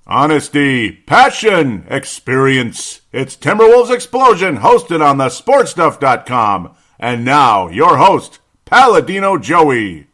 Honesty, passion, experience. It's Timberwolves Explosion, hosted on the sportstuff.com. And now, your host, Paladino Joey.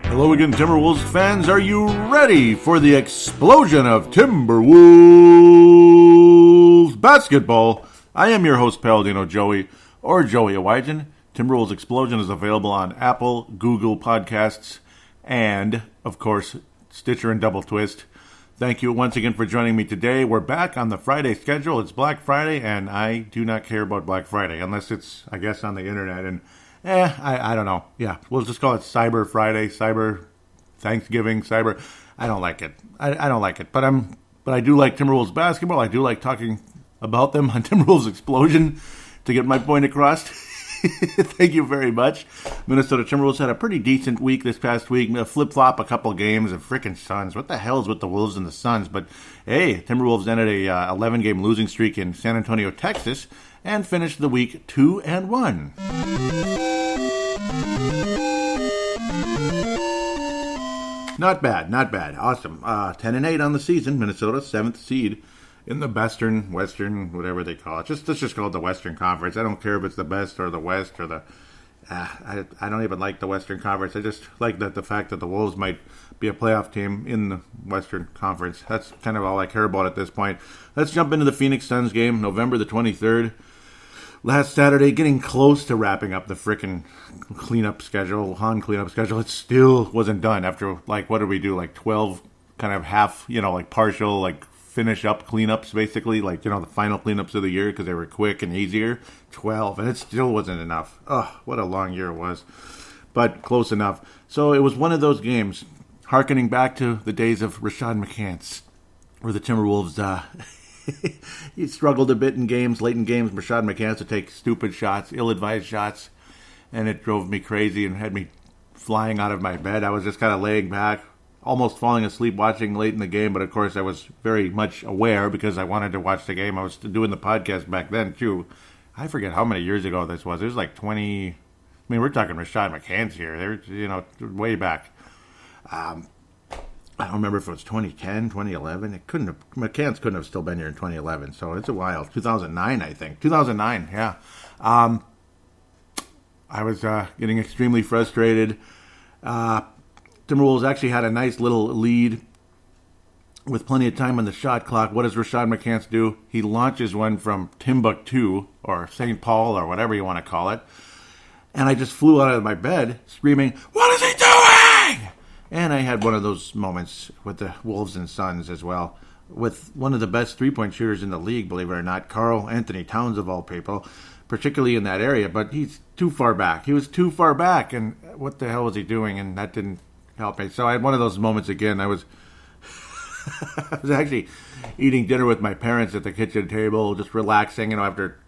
Hello again, Timberwolves fans. Are you ready for the explosion of Timberwolves basketball? I am your host, Paladino Joey, or Joey Awajan. Timberwolves Explosion is available on Apple, Google Podcasts, and, of course, Stitcher and Double Twist. Thank you once again for joining me today. We're back on the Friday schedule. It's Black Friday, and I do not care about Black Friday, unless it's, I guess, on the internet. And, I don't know. Yeah, we'll just call it Cyber Friday, Cyber Thanksgiving, Cyber. I don't like it. I don't like it. But I do like Timberwolves basketball. I do like talking about them on Timberwolves Explosion to get my point across. Thank you very much. Minnesota Timberwolves had a pretty decent week this past week. Flip-flop a couple games of freaking Suns. What the hell is with the Wolves and the Suns? But hey, Timberwolves ended a 11-game losing streak in San Antonio, Texas, and finished the week 2-1. Not bad. Awesome. 10-8 on the season. Minnesota, 7th seed in the Western, whatever they call it. Let's just call it the Western Conference. I don't care if it's the best or the West or the... I don't even like the Western Conference. I just like the fact that the Wolves might be a playoff team in the Western Conference. That's kind of all I care about at this point. Let's jump into the Phoenix Suns game, November the 23rd. Last Saturday, getting close to wrapping up the frickin' cleanup schedule. It still wasn't done after, what did we do? 12 kind of half, partial, finish up cleanups, basically. The final cleanups of the year because they were quick and easier. 12, and it still wasn't enough. Oh, what a long year it was. But close enough. So it was one of those games, hearkening back to the days of Rashad McCants, where the Timberwolves, he struggled a bit in games, late in games. Rashad McCants would take stupid shots, ill-advised shots, and it drove me crazy and had me flying out of my bed. I was just kind of laying back, almost falling asleep watching late in the game, but of course I was very much aware because I wanted to watch the game. I was doing the podcast back then, too. I forget how many years ago this was. It was 20... I mean, we're talking Rashad McCants here. They're, way back. I don't remember if it was 2010, 2011. McCants couldn't have still been here in 2011, so it's a while. 2009, I think. 2009, yeah. I was getting extremely frustrated. Timberwolves actually had a nice little lead with plenty of time on the shot clock. What does Rashad McCants do? He launches one from Timbuktu, or St. Paul, or whatever you want to call it. And I just flew out of my bed screaming, "What is he doing?" And I had one of those moments with the Wolves and Suns as well, with one of the best three-point shooters in the league, believe it or not, Karl Anthony Towns of all people, particularly in that area, but he's too far back. He was too far back, and what the hell was he doing? And that didn't help me. So I had one of those moments again. I was actually eating dinner with my parents at the kitchen table, just relaxing, after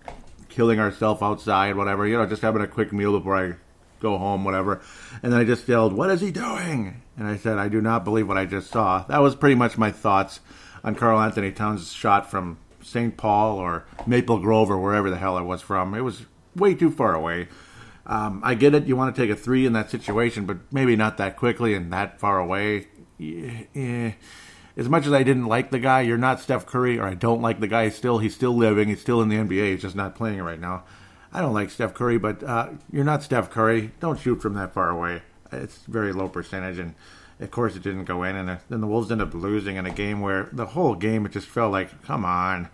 killing ourselves outside, whatever, just having a quick meal before I go home, whatever. And then I just yelled, "What is he doing?" And I said, "I do not believe what I just saw." That was pretty much my thoughts on Karl Anthony Towns' shot from St. Paul or Maple Grove or wherever the hell it was from. It was way too far away. I get it. You want to take a three in that situation, but maybe not that quickly and that far away. Yeah. As much as I didn't like the guy, you're not Steph Curry, or I don't like the guy. He's still living. He's still in the NBA. He's just not playing right now. I don't like Steph Curry, but you're not Steph Curry. Don't shoot from that far away. It's very low percentage, and of course it didn't go in. And then the Wolves ended up losing in a game where the whole game it just felt like, come on,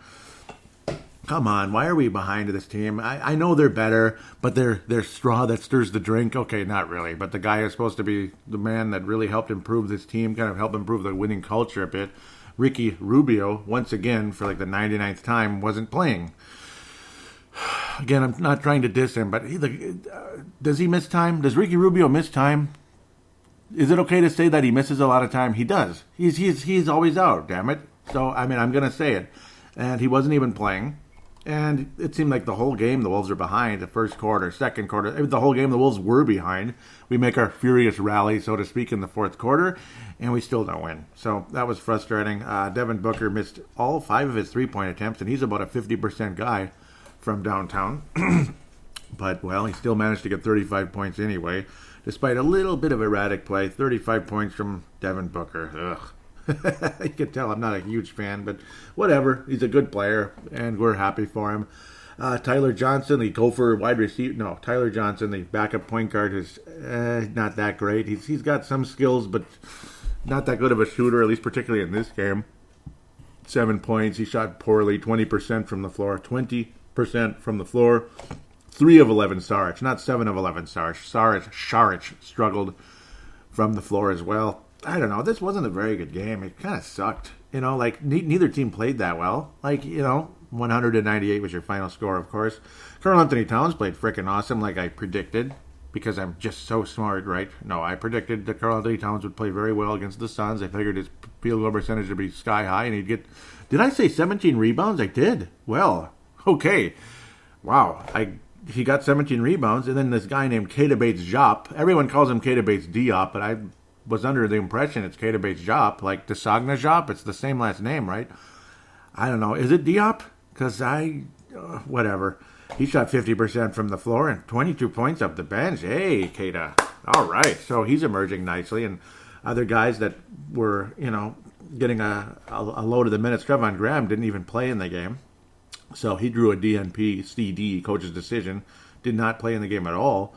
why are we behind this team? I know they're better, but they're straw that stirs the drink. Okay, not really, but the guy is supposed to be the man that really helped improve this team, kind of help improve the winning culture a bit. Ricky Rubio, once again, for the 99th time, wasn't playing. Again, I'm not trying to diss him, but does he miss time? Does Ricky Rubio miss time? Is it okay to say that he misses a lot of time? He does. He's always out, damn it. So, I'm going to say it. And he wasn't even playing. And it seemed like the whole game the Wolves are behind. The first quarter, second quarter, the whole game the Wolves were behind. We make our furious rally, so to speak, in the fourth quarter, and we still don't win. So that was frustrating. Devin Booker missed all 5 of his three-point attempts, and he's about a 50% guy from downtown. But, well, he still managed to get 35 points anyway, despite a little bit of erratic play. 35 points from Devin Booker. Ugh. You can tell I'm not a huge fan, but whatever. He's a good player, and we're happy for him. Tyler Johnson, the Gopher wide receiver. No, Tyler Johnson, the backup point guard, is not that great. He's got some skills, but not that good of a shooter, at least particularly in this game. 7 points. He shot poorly, 20% from the floor. 20% from the floor. 3 of 11 Saric, not 7 of 11 Saric. Saric struggled from the floor as well. I don't know. This wasn't a very good game. It kind of sucked. Like neither team played that well. 198 was your final score, of course. Karl Anthony Towns played freaking awesome, like I predicted, because I'm just so smart, right? No, I predicted that Karl Anthony Towns would play very well against the Suns. I figured his field goal percentage would be sky high, and he'd get... Did I say 17 rebounds? I did. Well, okay. Wow. He got 17 rebounds, and then this guy named Keita Bates-Diop. Everyone calls him Keita Bates-Diop, but I was under the impression it's Keita Bates-Diop, like Desagna Diop. It's the same last name, right? I don't know. Is it Diop? Because whatever. He shot 50% from the floor and 22 points up the bench. Hey, Keita. All right. So he's emerging nicely. And other guys that were, getting a load of the minutes. Trevon Graham didn't even play in the game. So he drew a DNP CD, coach's decision. Did not play in the game at all.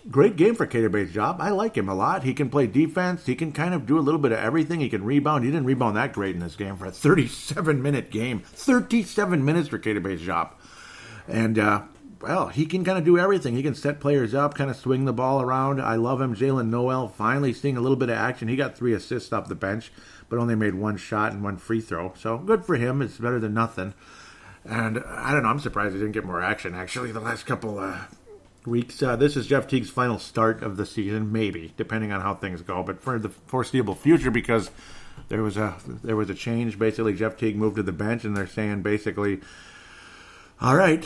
Great game for Keita Bates-Diop. I like him a lot. He can play defense. He can kind of do a little bit of everything. He can rebound. He didn't rebound that great in this game for a 37-minute game. 37 minutes for Keita Bates-Diop. And, he can kind of do everything. He can set players up, kind of swing the ball around. I love him. Jalen Noel finally seeing a little bit of action. He got 3 assists off the bench, but only made 1 shot and 1 free throw. So good for him. It's better than nothing. And I don't know. I'm surprised he didn't get more action, actually, the last couple weeks. This is Jeff Teague's final start of the season, maybe, depending on how things go. But for the foreseeable future, because there was a change. Basically, Jeff Teague moved to the bench, and they're saying basically, all right,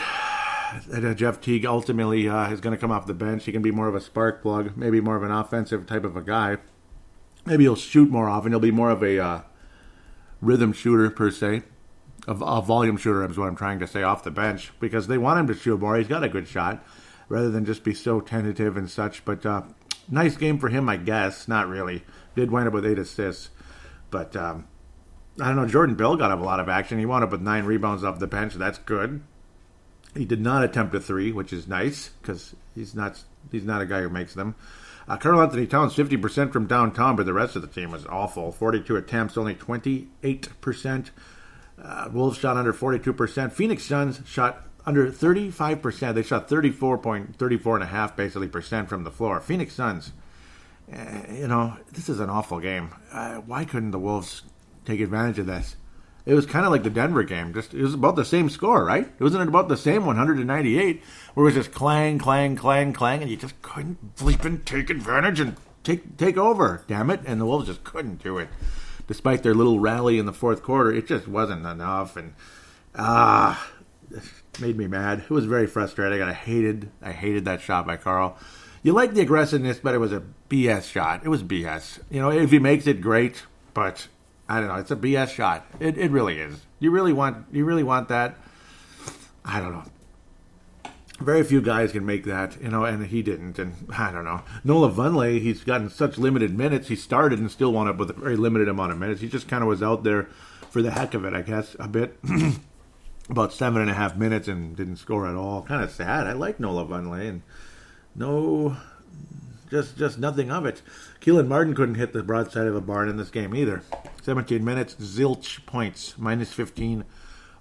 that Jeff Teague ultimately is going to come off the bench. He can be more of a spark plug, maybe more of an offensive type of a guy. Maybe he'll shoot more often. He'll be more of a rhythm shooter, per se. A volume shooter is what I'm trying to say, off the bench, because they want him to shoot more. He's got a good shot, rather than just be so tentative and such. But nice game for him, I guess. Not really. Did wind up with 8 assists. But I don't know. Jordan Bell got a lot of action. He wound up with 9 rebounds off the bench. That's good. He did not attempt a 3, which is nice, because he's not a guy who makes them. Karl Anthony Towns, 50% from downtown, but the rest of the team was awful. 42 attempts, only 28%. Wolves shot under 42%. Phoenix Suns shot under 35%. They shot 34.5 basically percent from the floor. Phoenix Suns, this is an awful game. Why couldn't the Wolves take advantage of this? It was kind of like the Denver game. It was about the same score, right? Wasn't it about the same, 198, where it was just clang, clang, clang, clang, and you just couldn't bleeping take advantage and take over, damn it. And the Wolves just couldn't do it. Despite their little rally in the fourth quarter, it just wasn't enough. And it made me mad. It was very frustrating. I hated that shot by Karl. You like the aggressiveness, but it was a BS shot. It was BS. If he makes it, great, but I don't know. It's a BS shot. It really is. You really want that? I don't know. Very few guys can make that, and he didn't. And I don't know. Nola Vonleh, he's gotten such limited minutes. He started and still wound up with a very limited amount of minutes. He just kind of was out there for the heck of it, I guess, a bit. About 7.5 minutes and didn't score at all. Kind of sad. I like Nola Vonleh, and no, just nothing of it. Keelan Martin couldn't hit the broadside of a barn in this game either. 17 minutes, zilch points, minus 15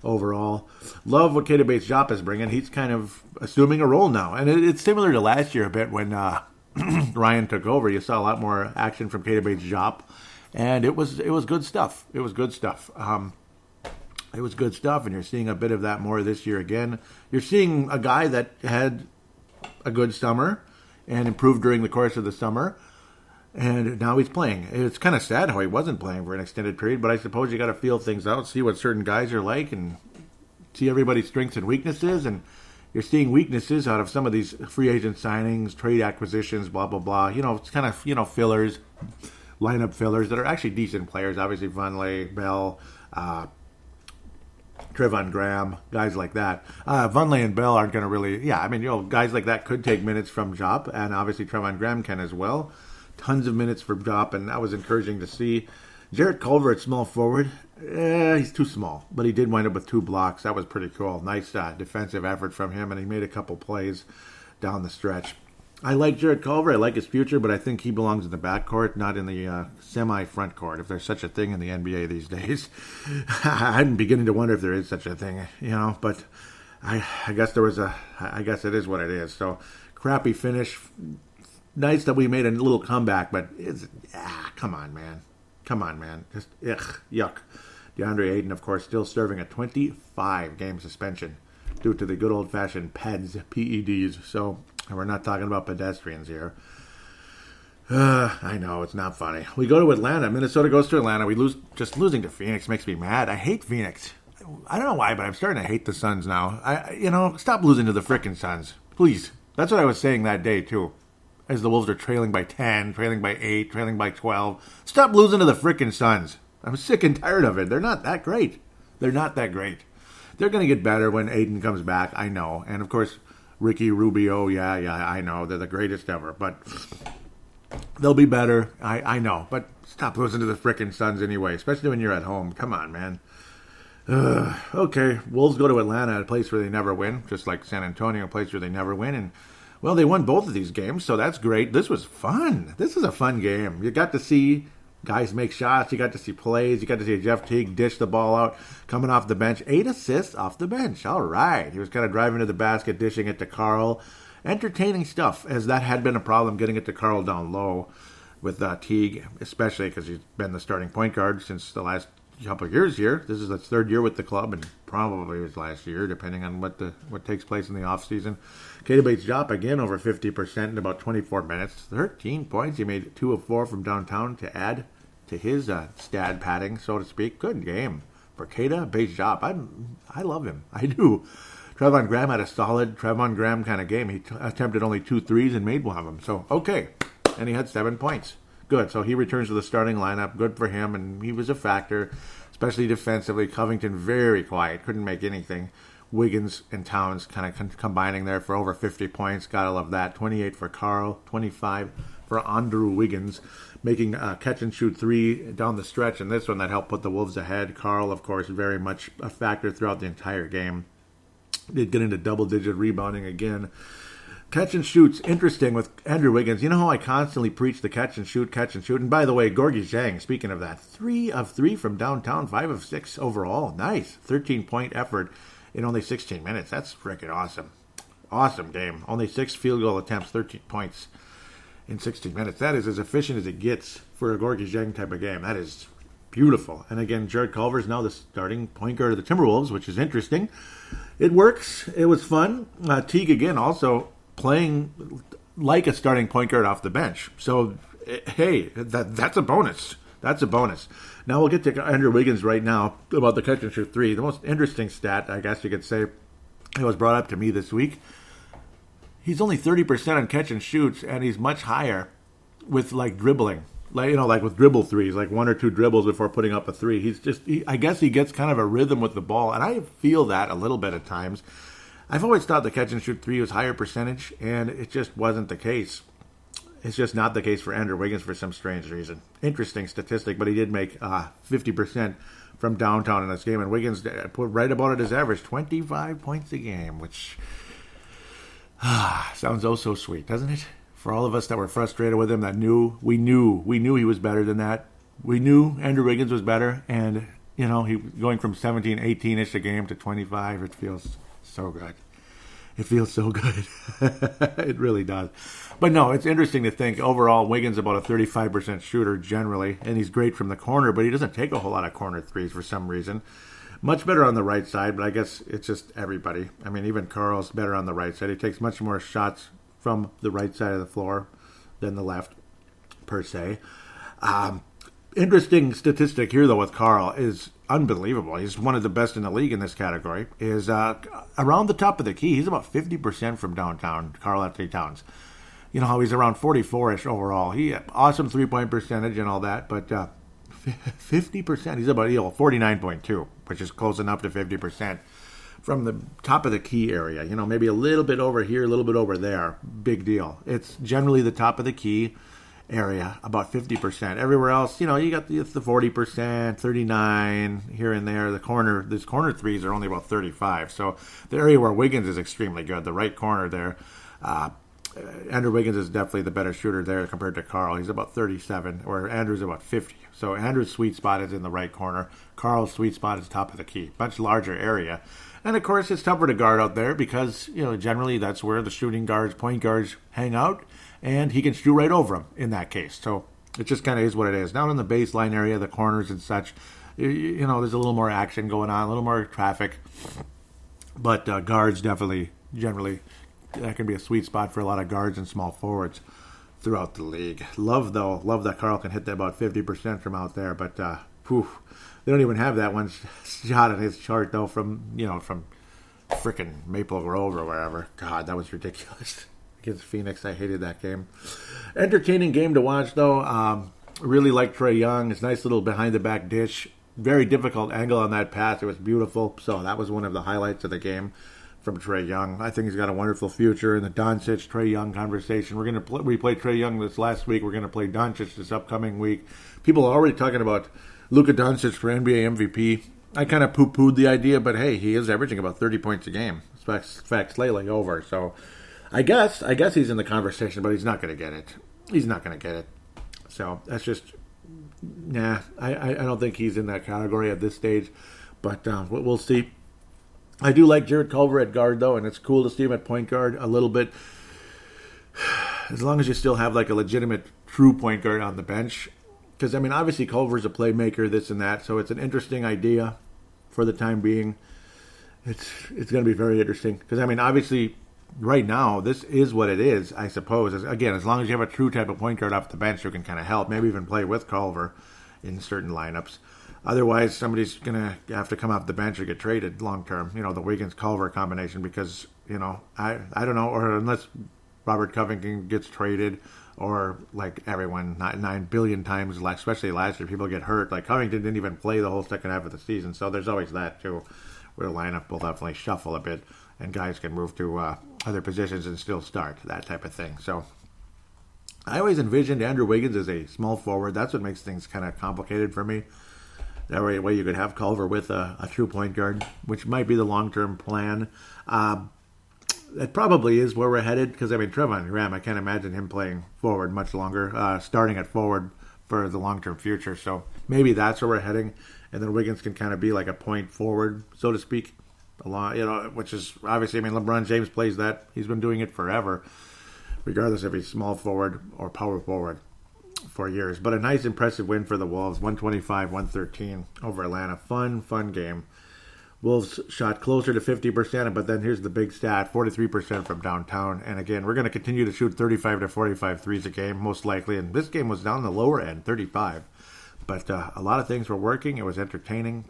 overall. Love what Keita Bates-Diop is bringing. He's kind of assuming a role now. And it's similar to last year a bit when Ryan took over. You saw a lot more action from Keita Bates-Diop. And it was good stuff. It was good stuff. It was good stuff, and you're seeing a bit of that more this year again. You're seeing a guy that had a good summer and improved during the course of the summer. And now he's playing. It's kind of sad how he wasn't playing for an extended period, but I suppose you got to feel things out, see what certain guys are like, and see everybody's strengths and weaknesses. And you're seeing weaknesses out of some of these free agent signings, trade acquisitions, blah, blah, blah. It's kind of, fillers, lineup fillers that are actually decent players. Obviously, Vonleh, Bell, Trevon Graham, guys like that. Vunley and Bell aren't going to really, guys like that could take minutes from Jop, and obviously Trevon Graham can as well. Tons of minutes for Jop, and that was encouraging to see. Jarrett Culver at small forward, he's too small, but he did wind up with 2 blocks. That was pretty cool. Nice defensive effort from him, and he made a couple plays down the stretch. I like Jarrett Culver. I like his future, but I think he belongs in the backcourt, not in the semi-front court, if there's such a thing in the NBA these days. I'm beginning to wonder if there is such a thing, but I guess I guess it is what it is. So, crappy finish. Nice that we made a little comeback, but come on, man. Just, yuck. DeAndre Ayton, of course, still serving a 25-game suspension due to the good old-fashioned PEDs. So, we're not talking about pedestrians here. I know, it's not funny. We go to Atlanta. Minnesota goes to Atlanta. We lose. Just losing to Phoenix makes me mad. I hate Phoenix. I don't know why, but I'm starting to hate the Suns now. Stop losing to the frickin' Suns. Please. That's what I was saying that day, too. As the Wolves are trailing by 10, trailing by 8, trailing by 12. Stop losing to the frickin' Suns. I'm sick and tired of it. They're not that great. They're going to get better when Aiden comes back, I know. And, of course, Ricky Rubio, I know. They're the greatest ever. But they'll be better, I know. But stop losing to the frickin' Suns anyway, especially when you're at home. Come on, man. Okay, Wolves go to Atlanta, a place where they never win, just like San Antonio, a place where they never win. And, well, they won both of these games, so that's great. This was fun. This is a fun game. You got to see guys make shots. You got to see plays. You got to see Jeff Teague dish the ball out, coming off the bench. 8 assists off the bench. All right. He was kind of driving to the basket, dishing it to Karl. Entertaining stuff, as that had been a problem getting it to Karl down low with Teague, especially because he's been the starting point guard since the last couple of years here. This is his 3rd year with the club, and probably his last year, depending on what takes place in the offseason. Keita Bates-Diop again over 50% in about 24 minutes. 13 points. He made 2 of 4 from downtown to add to his stat padding, so to speak. Good game for Keita Bates-Diop. I love him. I do. Trevon Graham had a solid Trevon Graham kind of game. He attempted only 2 threes and made one of them. So, okay. And he had 7 points. Good. So he returns to the starting lineup. Good for him. And he was a factor, especially defensively. Covington very quiet. Couldn't make anything. Wiggins and Towns kind of combining there for over 50 points. Gotta love that. 28 for Karl. 25 for Andrew Wiggins. Making a catch-and-shoot 3 down the stretch. And this one that helped put the Wolves ahead. Karl, of course, very much a factor throughout the entire game. Did get into double-digit rebounding again. Catch and shoots, interesting with Andrew Wiggins. You know how I constantly preach the catch and shoot. And by the way, Gorgie Zhang, speaking of that, 3 of 3 from downtown, 5 of 6 overall. Nice. 13-point effort in only 16 minutes. That's freaking awesome. Awesome game. Only 6 field goal attempts, 13 points in 16 minutes. That is as efficient as it gets for a Gorgie Zhang type of game. That is beautiful. And again, Jarrett Culver is now the starting point guard of the Timberwolves, which is interesting. It works. It was fun. Teague, again, also playing like a starting point guard off the bench. So, hey, that's a bonus. That's a bonus. Now we'll get to Andrew Wiggins right now about the catch and shoot 3. The most interesting stat, I guess you could say, it was brought up to me this week. He's only 30% on catch and shoots, and he's much higher with dribbling. Like with dribble threes, like 1 or 2 dribbles before putting up a 3. I guess he gets kind of a rhythm with the ball, and I feel that a little bit at times. I've always thought the catch and shoot 3 was higher percentage, and it just wasn't the case. It's just not the case for Andrew Wiggins for some strange reason. Interesting statistic, but he did make 50% from downtown in this game, and Wiggins put right about at his average, 25 points a game, which sounds oh so sweet, doesn't it? For all of us that were frustrated with him, we knew he was better than that. We knew Andrew Wiggins was better, and he going from 17, 18-ish a game to 25. It feels so good. It feels so good. It really does. But no, it's interesting to think overall Wiggins about a 35% shooter generally, and he's great from the corner, but he doesn't take a whole lot of corner threes for some reason. Much better on the right side, but I guess it's just everybody. I mean, even Karl's better on the right side. He takes much more shots from the right side of the floor than the left, per se. Interesting statistic here, though, with Karl is unbelievable. He's one of the best in the league in this category. Is around the top of the key. He's about 50% from downtown, Karl Anthony Towns. You know how he's around 44-ish overall. He awesome three-point percentage and all that, but 50%. He's about 49.2, which is close enough to 50% from the top of the key area. Maybe a little bit over here, a little bit over there. Big deal. It's generally the top of the key area, about 50%. Everywhere else, you got the 40%, 39 here and there. These corner threes are only about 35. So the area where Wiggins is extremely good, the right corner there. Andrew Wiggins is definitely the better shooter there compared to Karl. He's about 37, or Andrew's about 50. So Andrew's sweet spot is in the right corner. Karl's sweet spot is top of the key. Much larger area. And of course, it's tougher to guard out there because, generally that's where the shooting guards, point guards hang out, and he can shoot right over them in that case. So it just kind of is what it is. Down in the baseline area, the corners and such, there's a little more action going on, a little more traffic. But guards definitely, generally, that can be a sweet spot for a lot of guards and small forwards throughout the league. Love that Karl can hit that about 50% from out there, but they don't even have that one shot in his chart though from frickin' Maple Grove or wherever. God, that was ridiculous. Against Phoenix, I hated that game. Entertaining game to watch though. Really like Trae Young. His nice little behind the back dish. Very difficult angle on that pass. It was beautiful. So that was one of the highlights of the game from Trae Young. I think he's got a wonderful future in the Doncic Trae Young conversation. We played Trae Young this last week. We're going to play Doncic this upcoming week. People are already talking about Luka Doncic for NBA MVP. I kind of poo-pooed the idea, but hey, he is averaging about 30 points a game. Fact slightly over. So I guess he's in the conversation, but he's not going to get it. He's not going to get it. So that's just, I don't think he's in that category at this stage. But we'll see. I do like Jared Culver at guard, though, and it's cool to see him at point guard a little bit. As long as you still have like a legitimate, true point guard on the bench. Because, obviously Culver's a playmaker, this and that, so it's an interesting idea for the time being. It's going to be very interesting. Because, obviously, right now, this is what it is, I suppose. Again, as long as you have a true type of point guard off the bench who can kind of help, maybe even play with Culver in certain lineups. Otherwise, somebody's going to have to come off the bench or get traded long term. The Wiggins-Culver combination because, I don't know, or unless Robert Covington gets traded or like everyone 9 billion times, especially last year, people get hurt. Like Covington didn't even play the whole second half of the season. So there's always that too, where the lineup will definitely shuffle a bit and guys can move to other positions and still start, that type of thing. So I always envisioned Andrew Wiggins as a small forward. That's what makes things kind of complicated for me. That way you could have Culver with a true point guard, which might be the long-term plan. That probably is where we're headed because, Trevon Graham, I can't imagine him playing forward much longer, starting at forward for the long-term future. So maybe that's where we're heading. And then Wiggins can kind of be like a point forward, so to speak, which is obviously, LeBron James plays that. He's been doing it forever, regardless if he's small forward or power forward. For years. But a nice, impressive win for the Wolves, 125-113 over Atlanta. Fun game. Wolves shot closer to 50%, but then here's the big stat, 43% from downtown. And again, we're going to continue to shoot 35 to 45 threes a game, most likely. And this game was down the lower end, 35. But a lot of things were working. It was entertaining.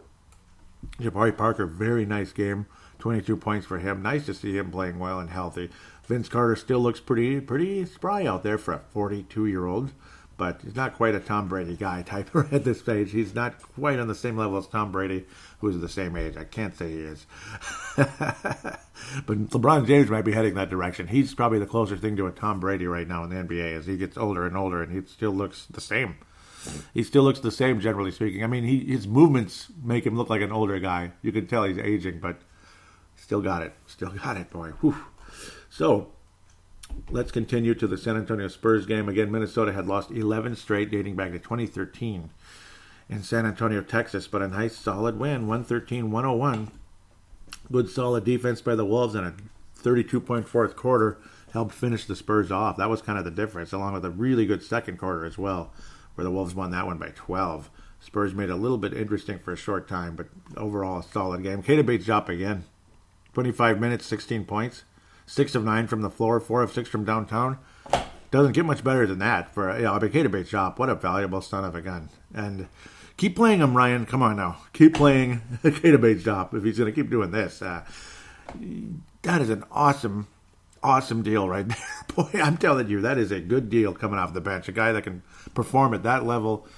Jabari Parker, very nice game. 22 points for him. Nice to see him playing well and healthy. Vince Carter still looks pretty spry out there for a 42-year-old. But he's not quite a Tom Brady guy type at this stage. He's not quite on the same level as Tom Brady, who's the same age. I can't say he is. But LeBron James might be heading that direction. He's probably the closer thing to a Tom Brady right now in the NBA as he gets older and older, and he still looks the same. He still looks the same, generally speaking. His movements make him look like an older guy. You can tell he's aging, but still got it. Still got it, boy. Whew. So let's continue to the San Antonio Spurs game. Again, Minnesota had lost 11 straight dating back to 2013 in San Antonio, Texas, but a nice solid win, 113-101. Good solid defense by the Wolves and a 32-point fourth quarter helped finish the Spurs off. That was kind of the difference, along with a really good second quarter as well, where the Wolves won that one by 12. Spurs made it a little bit interesting for a short time, but overall a solid game. Keita Bates-Diop again, 25 minutes, 16 points. 6 of 9 from the floor, 4 of 6 from downtown. Doesn't get much better than that for Keita Bates-Diop. What a valuable son of a gun. And keep playing him, Ryan. Come on now. Keep playing Keita Bates-Diop if he's going to keep doing this. That is an awesome deal right there. Boy, I'm telling you, that is a good deal coming off the bench. A guy that can perform at that level,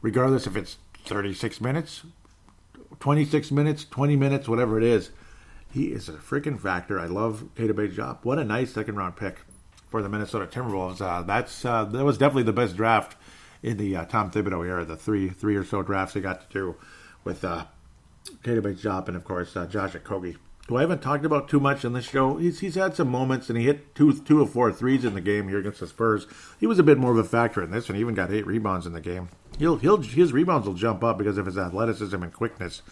regardless if it's 36 minutes, 26 minutes, 20 minutes, whatever it is. He is a freaking factor. I love Keita Bates-Diop. What a nice second-round pick for the Minnesota Timberwolves. That was definitely the best draft in the Tom Thibodeau era, the three or so drafts he got to do with Keita Bates-Diop and, of course, Josh Okogie, who I haven't talked about too much on this show. He's had some moments, and he hit two of 4 threes in the game here against the Spurs. He was a bit more of a factor in this, and he even got 8 rebounds in the game. His rebounds will jump up because of his athleticism and quickness.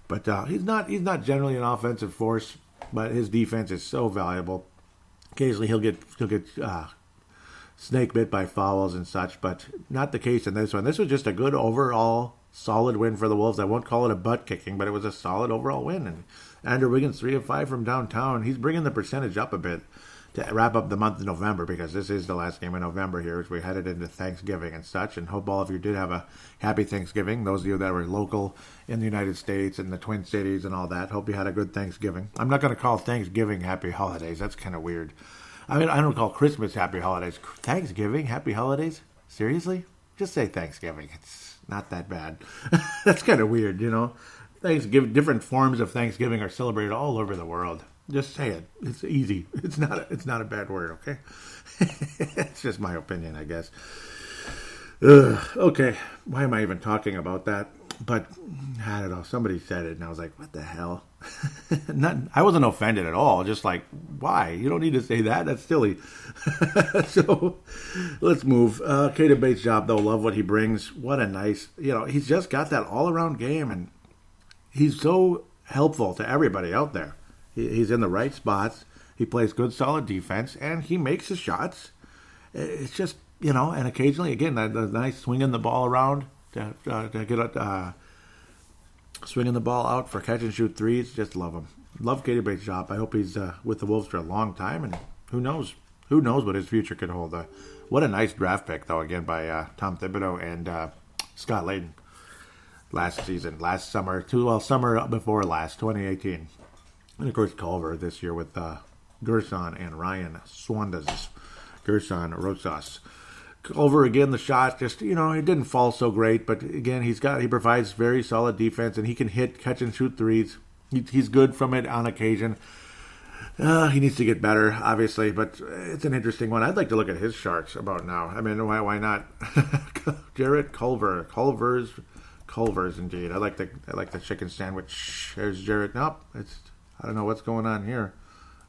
But he's not generally an offensive force, but his defense is so valuable. Occasionally he'll get snake bit by fouls and such, but not the case in this one. This was just a good overall solid win for the Wolves. I won't call it a butt kicking, but it was a solid overall win. And Andrew Wiggins, 3 of 5 from downtown. He's bringing the percentage up a bit to wrap up the month of November, because this is the last game in November here as we headed into Thanksgiving and such. And hope all of you did have a happy Thanksgiving. Those of you that were local in the United States and the Twin Cities and all that, hope you had a good Thanksgiving. I'm not going to call Thanksgiving happy holidays. That's kind of weird. I mean, I don't call Christmas happy holidays. Thanksgiving happy holidays? Seriously? Just say Thanksgiving. It's not that bad. That's kind of weird, you know. Thanksgiving, different forms of Thanksgiving are celebrated all over the world. Just say it. It's easy. It's not a bad word, okay? It's just my opinion, I guess. Okay, why am I even talking about that? But I don't know. Somebody said it, and I was like, "What the hell?" I wasn't offended at all. Just like, why? You don't need to say that. That's silly. So let's move. Keita Bates-Diop, though, love what he brings. What a nice, he's just got that all-around game, and he's so helpful to everybody out there. He's in the right spots. He plays good, solid defense, and he makes his shots. It's just, and occasionally, again, the nice swinging the ball around to get swinging the ball out for catch and shoot threes. Just love him. Love Keita Bates-Diop. I hope he's with the Wolves for a long time, and who knows? Who knows what his future could hold. What a nice draft pick, though, again, by Tom Thibodeau and Scott Layden last summer, summer before last, 2018. And, of course, Culver this year with Gerson and Ryan Swandas. Gerson Rosas. Culver, again, the shot, just, it didn't fall so great. But, again, he provides very solid defense, and he can catch and shoot threes. He's good from it on occasion. He needs to get better, obviously, but it's an interesting one. I'd like to look at his charts about now. I mean, why not? Jarrett Culver. Culver's, indeed. I like the chicken sandwich. There's Jarrett. Nope, I don't know what's going on here.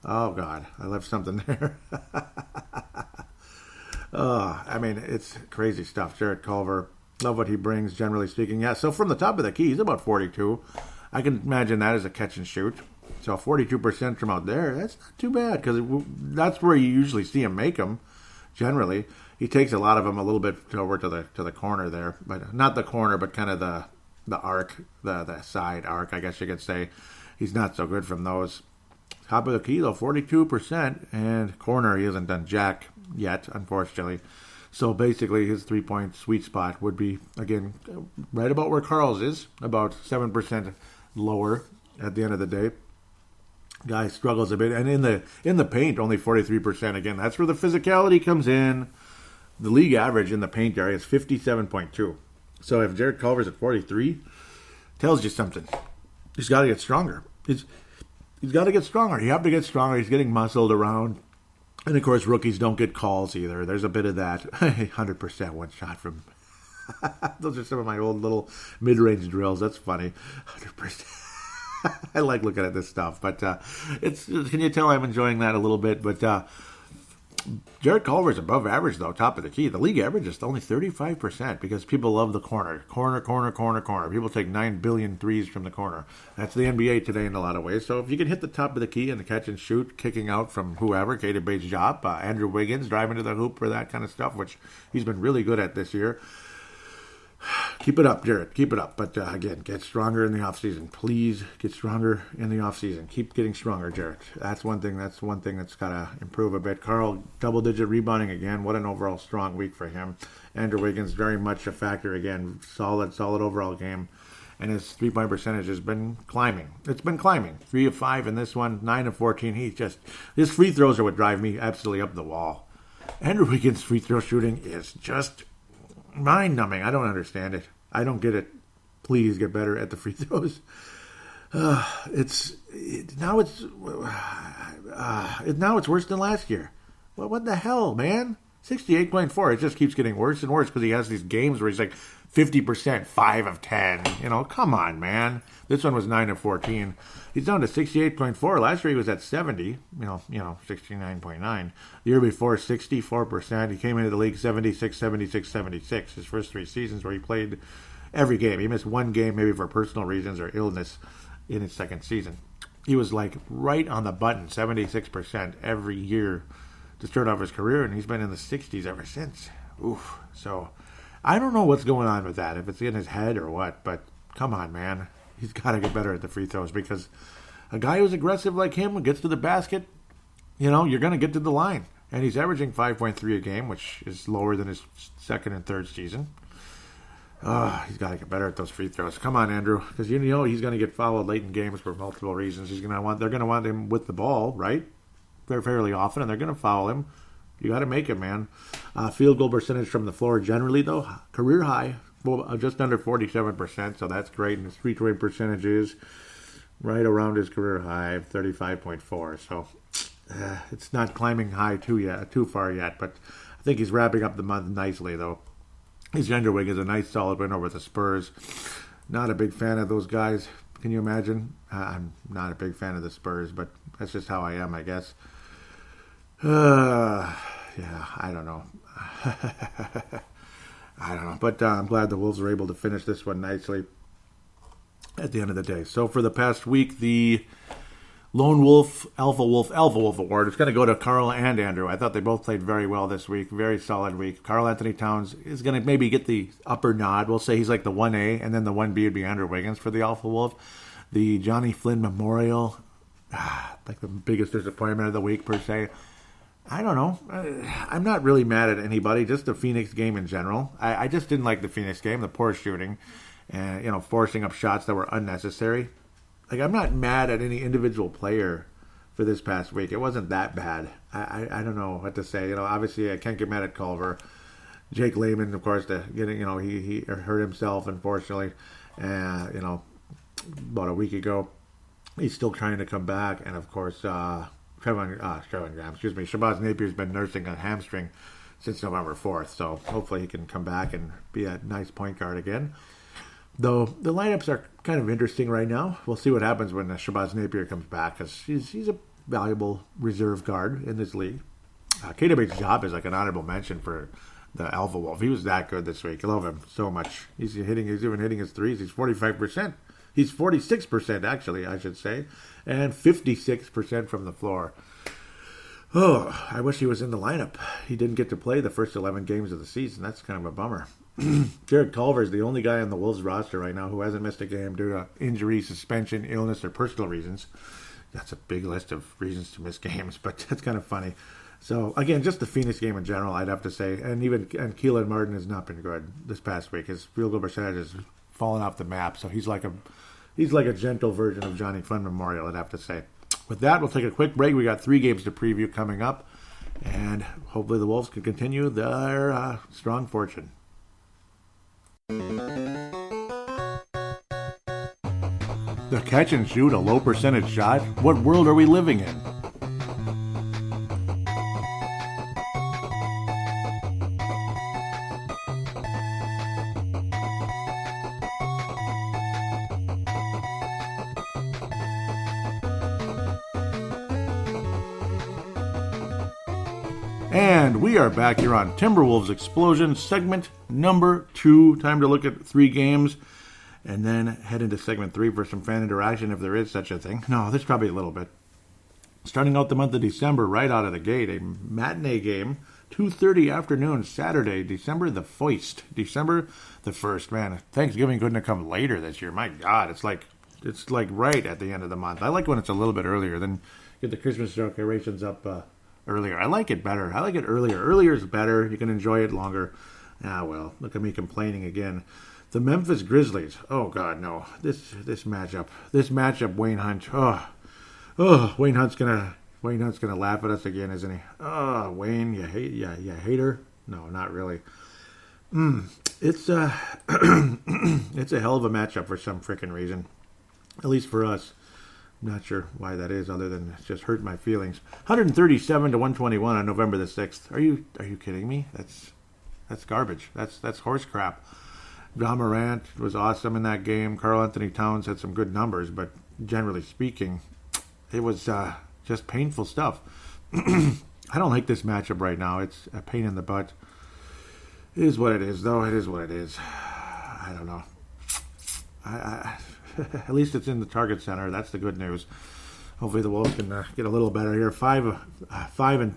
Oh, God. I left something there. I mean, it's crazy stuff. Jarrett Culver. Love what he brings, generally speaking. Yeah, so from the top of the key, he's about 42. I can imagine that as a catch and shoot. So 42% from out there, that's not too bad, because that's where you usually see him make them, generally. He takes a lot of them a little bit over to the corner there. But not the corner, but kind of the arc, the side arc, I guess you could say. He's not so good from those. Top of the key, though, 42%. And corner, he hasn't done jack yet, unfortunately. So basically, his three-point sweet spot would be, again, right about where Karl's is, about 7% lower at the end of the day. Guy struggles a bit. And in the paint, only 43%. Again, that's where the physicality comes in. The league average in the paint area is 57.2. So if Jarrett Culver's at 43, tells you something. He's got to get stronger. He's got to get stronger. You have to get stronger. He's getting muscled around. And, of course, rookies don't get calls either. There's a bit of that. 100% one shot from... Those are some of my old little mid-range drills. That's funny. 100%. I like looking at this stuff. But can you tell I'm enjoying that a little bit? But Jarrett Culver's above average, though, top of the key. The league average is only 35% because people love the corner. Corner. People take 9 billion threes from the corner. That's the NBA today in a lot of ways. So if you can hit the top of the key and the catch and shoot, kicking out from whoever, Keita Bates-Diop, Andrew Wiggins, driving to the hoop for that kind of stuff, which he's been really good at this year. Keep it up, Jarrett. Keep it up. But, again, get stronger in the offseason. Please get stronger in the offseason. Keep getting stronger, Jarrett. That's one thing that's got to improve a bit. Karl, double-digit rebounding again. What an overall strong week for him. Andrew Wiggins, very much a factor again. Solid overall game. And his three-point percentage has been climbing. It's been climbing. 3 of 5 in this one. 9 of 14. His free throws are what drive me absolutely up the wall. Andrew Wiggins' free throw shooting is just... mind-numbing. I don't understand it. I don't get it. please get better at the free throws. Now it's worse than last year. Well, what the hell, man? 68.4. It just keeps getting worse and worse because he has these games where he's like 50%, 5 of 10. Come on, man. This one was 9 of 14. He's down to 68.4. Last year he was at 70. 69.9. The year before, 64%. He came into the league 76, 76, 76. His first 3 seasons where he played every game. He missed one game maybe for personal reasons or illness in his second season. He was like right on the button, 76% every year to start off his career, and he's been in the 60s ever since. Oof. So I don't know what's going on with that, if it's in his head or what, but come on, man. He's got to get better at the free throws because a guy who's aggressive like him, who gets to the basket, you're going to get to the line. And he's averaging 5.3 a game, which is lower than his second and third season. He's got to get better at those free throws. Come on, Andrew, because he's going to get fouled late in games for multiple reasons. They're going to want him with the ball, right? Fairly often, and they're going to foul him. You got to make it, man. Field goal percentage from the floor generally, though, career high, just under 47%, so that's great. And his free throw percentage is right around his career high, 35.4. So it's not climbing high too far yet, but I think he's wrapping up the month nicely, though. His gender wing is a nice solid win over the Spurs. Not a big fan of those guys. Can you imagine? I'm not a big fan of the Spurs, but that's just how I am, I guess. Yeah, I don't know. I don't know. But I'm glad the Wolves were able to finish this one nicely at the end of the day. So for the past week, the Lone Wolf, Alpha Wolf Award is going to go to Karl and Andrew. I thought they both played very well this week. Very solid week. Karl Anthony Towns is going to maybe get the upper nod. We'll say he's like the 1A, and then the 1B would be Andrew Wiggins for the Alpha Wolf. The Johnny Flynn Memorial, like the biggest disappointment of the week per se. I don't know. I'm not really mad at anybody, just the Phoenix game in general. I just didn't like the Phoenix game, the poor shooting, and forcing up shots that were unnecessary. Like, I'm not mad at any individual player for this past week. It wasn't that bad. I don't know what to say. Obviously I can't get mad at Culver. Jake Layman, of course, he hurt himself, unfortunately. About a week ago, he's still trying to come back, and of course, Shabazz Napier's been nursing a hamstring since November 4th, so hopefully he can come back and be a nice point guard again. Though the lineups are kind of interesting right now. We'll see what happens when Shabazz Napier comes back, because he's a valuable reserve guard in this league. KW's job is like an honorable mention for the Alpha Wolf. He was that good this week. I love him so much. He's even hitting his threes. He's 45%. He's 46%, actually, I should say, and 56% from the floor. Oh, I wish he was in the lineup. He didn't get to play the first 11 games of the season. That's kind of a bummer. Jared Culver is the only guy on the Wolves roster right now who hasn't missed a game due to injury, suspension, illness, or personal reasons. That's a big list of reasons to miss games, but that's kind of funny. So, again, just the Phoenix game in general, I'd have to say. And Keelan Martin has not been good this past week. His field goal percentage has fallen off the map, so he's like a gentle version of Johnny Flynn Memorial, I'd have to say. With that, we'll take a quick break. We got 3 games to preview coming up, and hopefully the Wolves can continue their strong fortune. The catch and shoot, a low percentage shot? What world are we living in? And we are back here on Timberwolves Explosion, segment number 2. Time to look at 3 games, and then head into segment 3 for some fan interaction, if there is such a thing. No, there's probably a little bit. Starting out the month of December, right out of the gate, a matinee game, 2:30 afternoon, Saturday, December the 1st. Man, Thanksgiving couldn't have come later this year. My God, it's like right at the end of the month. I like when it's a little bit earlier, then get the Christmas decorations up earlier. I like it better. I like it earlier. Earlier is better. You can enjoy it longer. Well, look at me complaining again. The Memphis Grizzlies. Oh, God, no. This matchup, Wayne Hunt. Wayne Hunt's gonna laugh at us again, isn't he? Oh, Wayne, you hater. No, not really. It's it's a hell of a matchup for some freaking reason. At least for us. I'm not sure why that is, other than it's just hurt my feelings. 137 to 121 on November the 6th. Are you kidding me? That's garbage. That's horse crap. John Morant was awesome in that game. Karl Anthony Towns had some good numbers, but generally speaking, it was just painful stuff. I don't like this matchup right now. It's a pain in the butt. It is what it is, though. It is what it is. I don't know. At least it's in the target center. That's the good news. Hopefully the Wolves can get a little better here. 5 and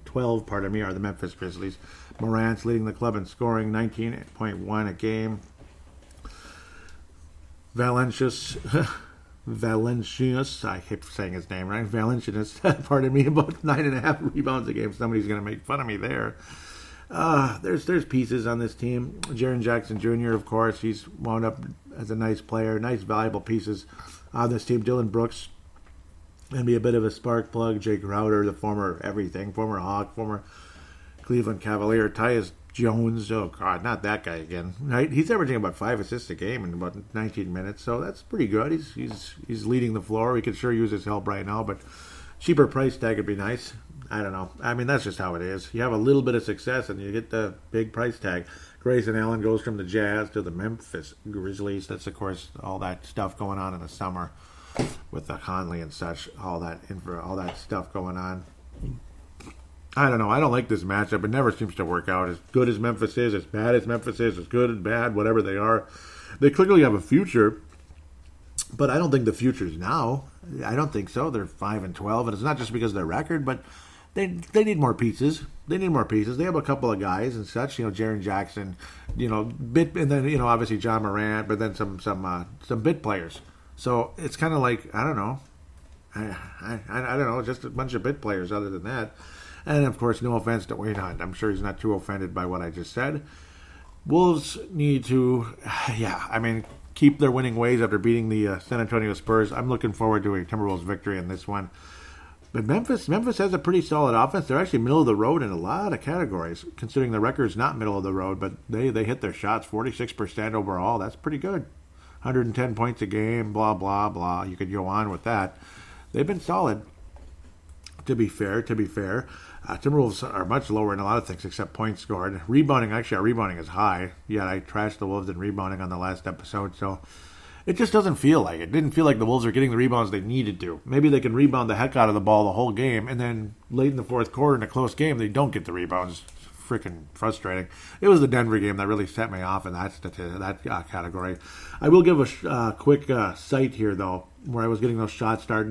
12, pardon me, are the Memphis Grizzlies. Morant's leading the club in scoring, 19.1 a game. Valanciunas, I keep saying his name right. Valanciunas, pardon me, about 9.5 rebounds a game. Somebody's going to make fun of me there. There's pieces on this team. Jaren Jackson Jr., of course, he's wound up as a nice player, nice valuable pieces on this team. Dylan Brooks, and be a bit of a spark plug. Jake Crowder, the former everything, former Hawk, former Cleveland Cavalier. Tyus Jones, oh God, not that guy again. Right? He's averaging about 5 assists a game in about 19 minutes, so that's pretty good. He's leading the floor. We could sure use his help right now, but cheaper price tag would be nice. I don't know. I mean, that's just how it is. You have a little bit of success and you get the big price tag. Grayson Allen goes from the Jazz to the Memphis Grizzlies. That's, of course, all that stuff going on in the summer with the Conley and such. All that stuff going on. I don't know. I don't like this matchup. It never seems to work out. As good as Memphis is, as bad as Memphis is, as good and bad, whatever they are. They clearly have a future, but I don't think the future's now. I don't think so. They're 5 and 12, and it's not just because of their record, but they need more pieces. They need more pieces. They have a couple of guys and such, Jaren Jackson, bit, and then obviously John Morant, but then some bit players. So it's kind of like I don't know, I don't know, just a bunch of bit players. Other than that, and of course, no offense to Wayne Hunt. I'm sure he's not too offended by what I just said. Wolves need to, keep their winning ways after beating the San Antonio Spurs. I'm looking forward to a Timberwolves victory in this one. But Memphis has a pretty solid offense. They're actually middle of the road in a lot of categories, considering the record's not middle of the road, but they hit their shots 46% overall. That's pretty good. 110 points a game, blah, blah, blah. You could go on with that. They've been solid, to be fair. Timberwolves are much lower in a lot of things except points scored. Rebounding, actually, our rebounding is high. Yeah, I trashed the Wolves in rebounding on the last episode, so it just doesn't feel like it. It didn't feel like the Wolves are getting the rebounds they needed to. Maybe they can rebound the heck out of the ball the whole game, and then late in the fourth quarter in a close game, they don't get the rebounds. Freaking frustrating. It was the Denver game that really set me off in that category. I will give a quick site here, though, where I was getting those shot stat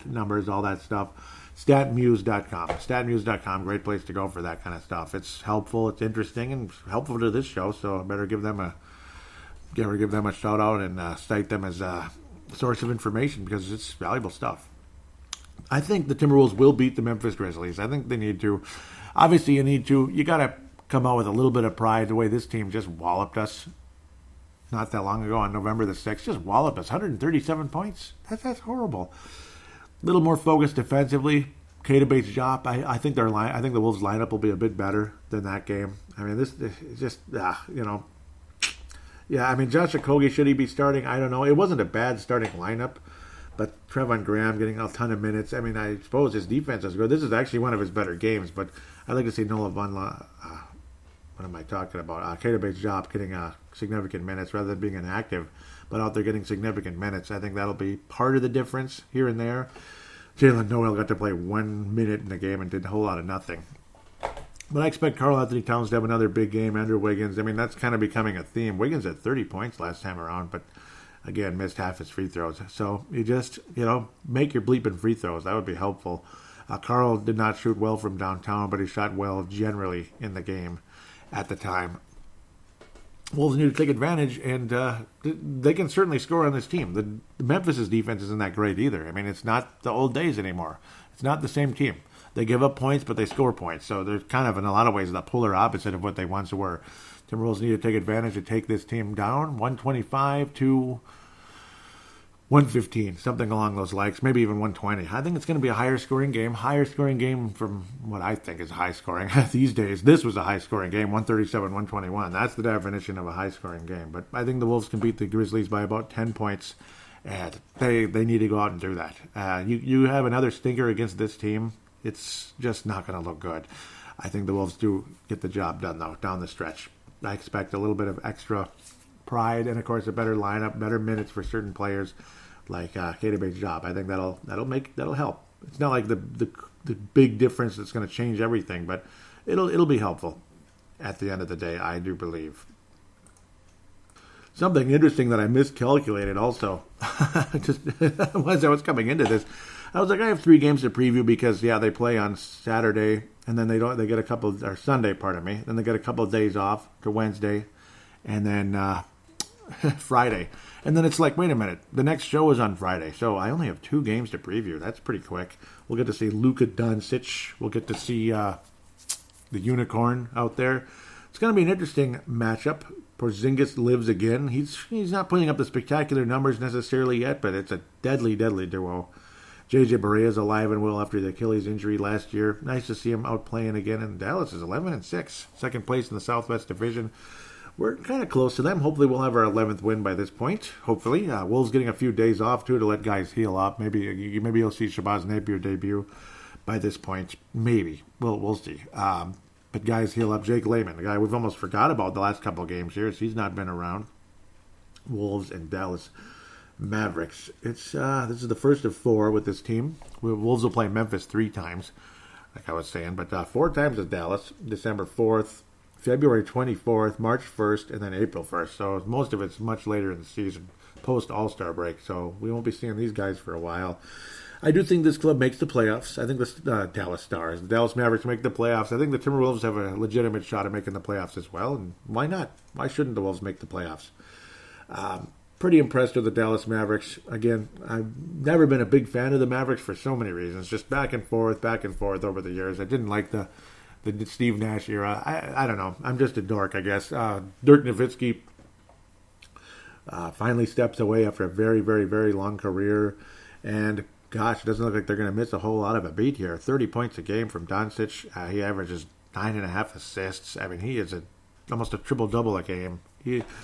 numbers, all that stuff. Statmuse.com. Statmuse.com, great place to go for that kind of stuff. It's helpful, it's interesting, and helpful to this show, so I better give them a shout out and cite them as a source of information because it's valuable stuff. I think the Timberwolves will beat the Memphis Grizzlies. I think they need to. Obviously, you got to come out with a little bit of pride the way this team just walloped us not that long ago on November the 6th. Just walloped us, 137 points. That's horrible. A little more focused defensively. Keita Bates-Diop, I think the Wolves lineup will be a bit better than that game. I mean, this is just, Yeah, I mean, Josh Okogie, should he be starting? I don't know. It wasn't a bad starting lineup, but Trevon Graham getting a ton of minutes. I mean, I suppose his defense is good. This is actually one of his better games, but I'd like to see Noah what am I talking about? Keita Bates-Diop getting significant minutes rather than being inactive, but out there getting significant minutes. I think that'll be part of the difference here and there. Jalen Noel got to play 1 minute in the game and did a whole lot of nothing. But I expect Karl Anthony Towns to have another big game. Andrew Wiggins, I mean, that's kind of becoming a theme. Wiggins had 30 points last time around, but again, missed half his free throws. So you just, make your bleeping free throws. That would be helpful. Karl did not shoot well from downtown, but he shot well generally in the game at the time. Wolves need to take advantage, and they can certainly score on this team. The Memphis' defense isn't that great either. I mean, it's not the old days anymore. It's not the same team. They give up points, but they score points. So they're kind of, in a lot of ways, the polar opposite of what they once were. Timberwolves need to take advantage to take this team down, 125 to 115, something along those lines, maybe even 120. I think it's going to be a higher scoring game from what I think is high scoring these days. This was a high scoring game, 137, 121. That's the definition of a high scoring game. But I think the Wolves can beat the Grizzlies by about 10 points, and they need to go out and do that. You have another stinker against this team, it's just not going to look good. I think the Wolves do get the job done, though, down the stretch. I expect a little bit of extra pride and, of course, a better lineup, better minutes for certain players like Katabe's job. I think that'll help. It's not like the big difference that's going to change everything, but it'll be helpful at the end of the day, I do believe. Something interesting that I miscalculated also, just as I was coming into this, I was like, I have 3 games to preview because they play on Saturday, and then they get a couple, or Sunday, pardon me, then they get a couple of days off to Wednesday, and then Friday. And then it's like, wait a minute, the next show is on Friday, so I only have 2 games to preview. That's pretty quick. We'll get to see Luka Doncic. We'll get to see the Unicorn out there. It's going to be an interesting matchup. Porzingis lives again. He's not putting up the spectacular numbers necessarily yet, but it's a deadly, deadly duo. JJ Barea is alive and well after the Achilles injury last year. Nice to see him out playing again. And Dallas is 11-6, second place in the Southwest Division. We're kind of close to them. Hopefully we'll have our 11th win by this point. Hopefully. Wolves getting a few days off, too, to let guys heal up. Maybe you'll see Shabazz Napier debut by this point. Maybe. We'll see. But guys heal up. Jake Layman, the guy we've almost forgot about the last couple of games here. He's not been around. Wolves and Dallas Mavericks. This is the first of 4 with this team. Wolves will play Memphis 3 times, like I was saying. But 4 times with Dallas. December 4th. February 24th, March 1st, and then April 1st. So most of it's much later in the season, post-All-Star break. So we won't be seeing these guys for a while. I do think this club makes the playoffs. I think the Dallas Stars, the Dallas Mavericks make the playoffs. I think the Timberwolves have a legitimate shot at making the playoffs as well. And why not? Why shouldn't the Wolves make the playoffs? Pretty impressed with the Dallas Mavericks. Again, I've never been a big fan of the Mavericks for so many reasons. Just back and forth over the years. I didn't like the Steve Nash era. I don't know. I'm just a dork, I guess. Dirk Nowitzki finally steps away after a very, very, very long career. And, gosh, it doesn't look like they're going to miss a whole lot of a beat here. 30 points a game from Doncic. He averages 9.5 assists. I mean, he is almost a triple-double a game.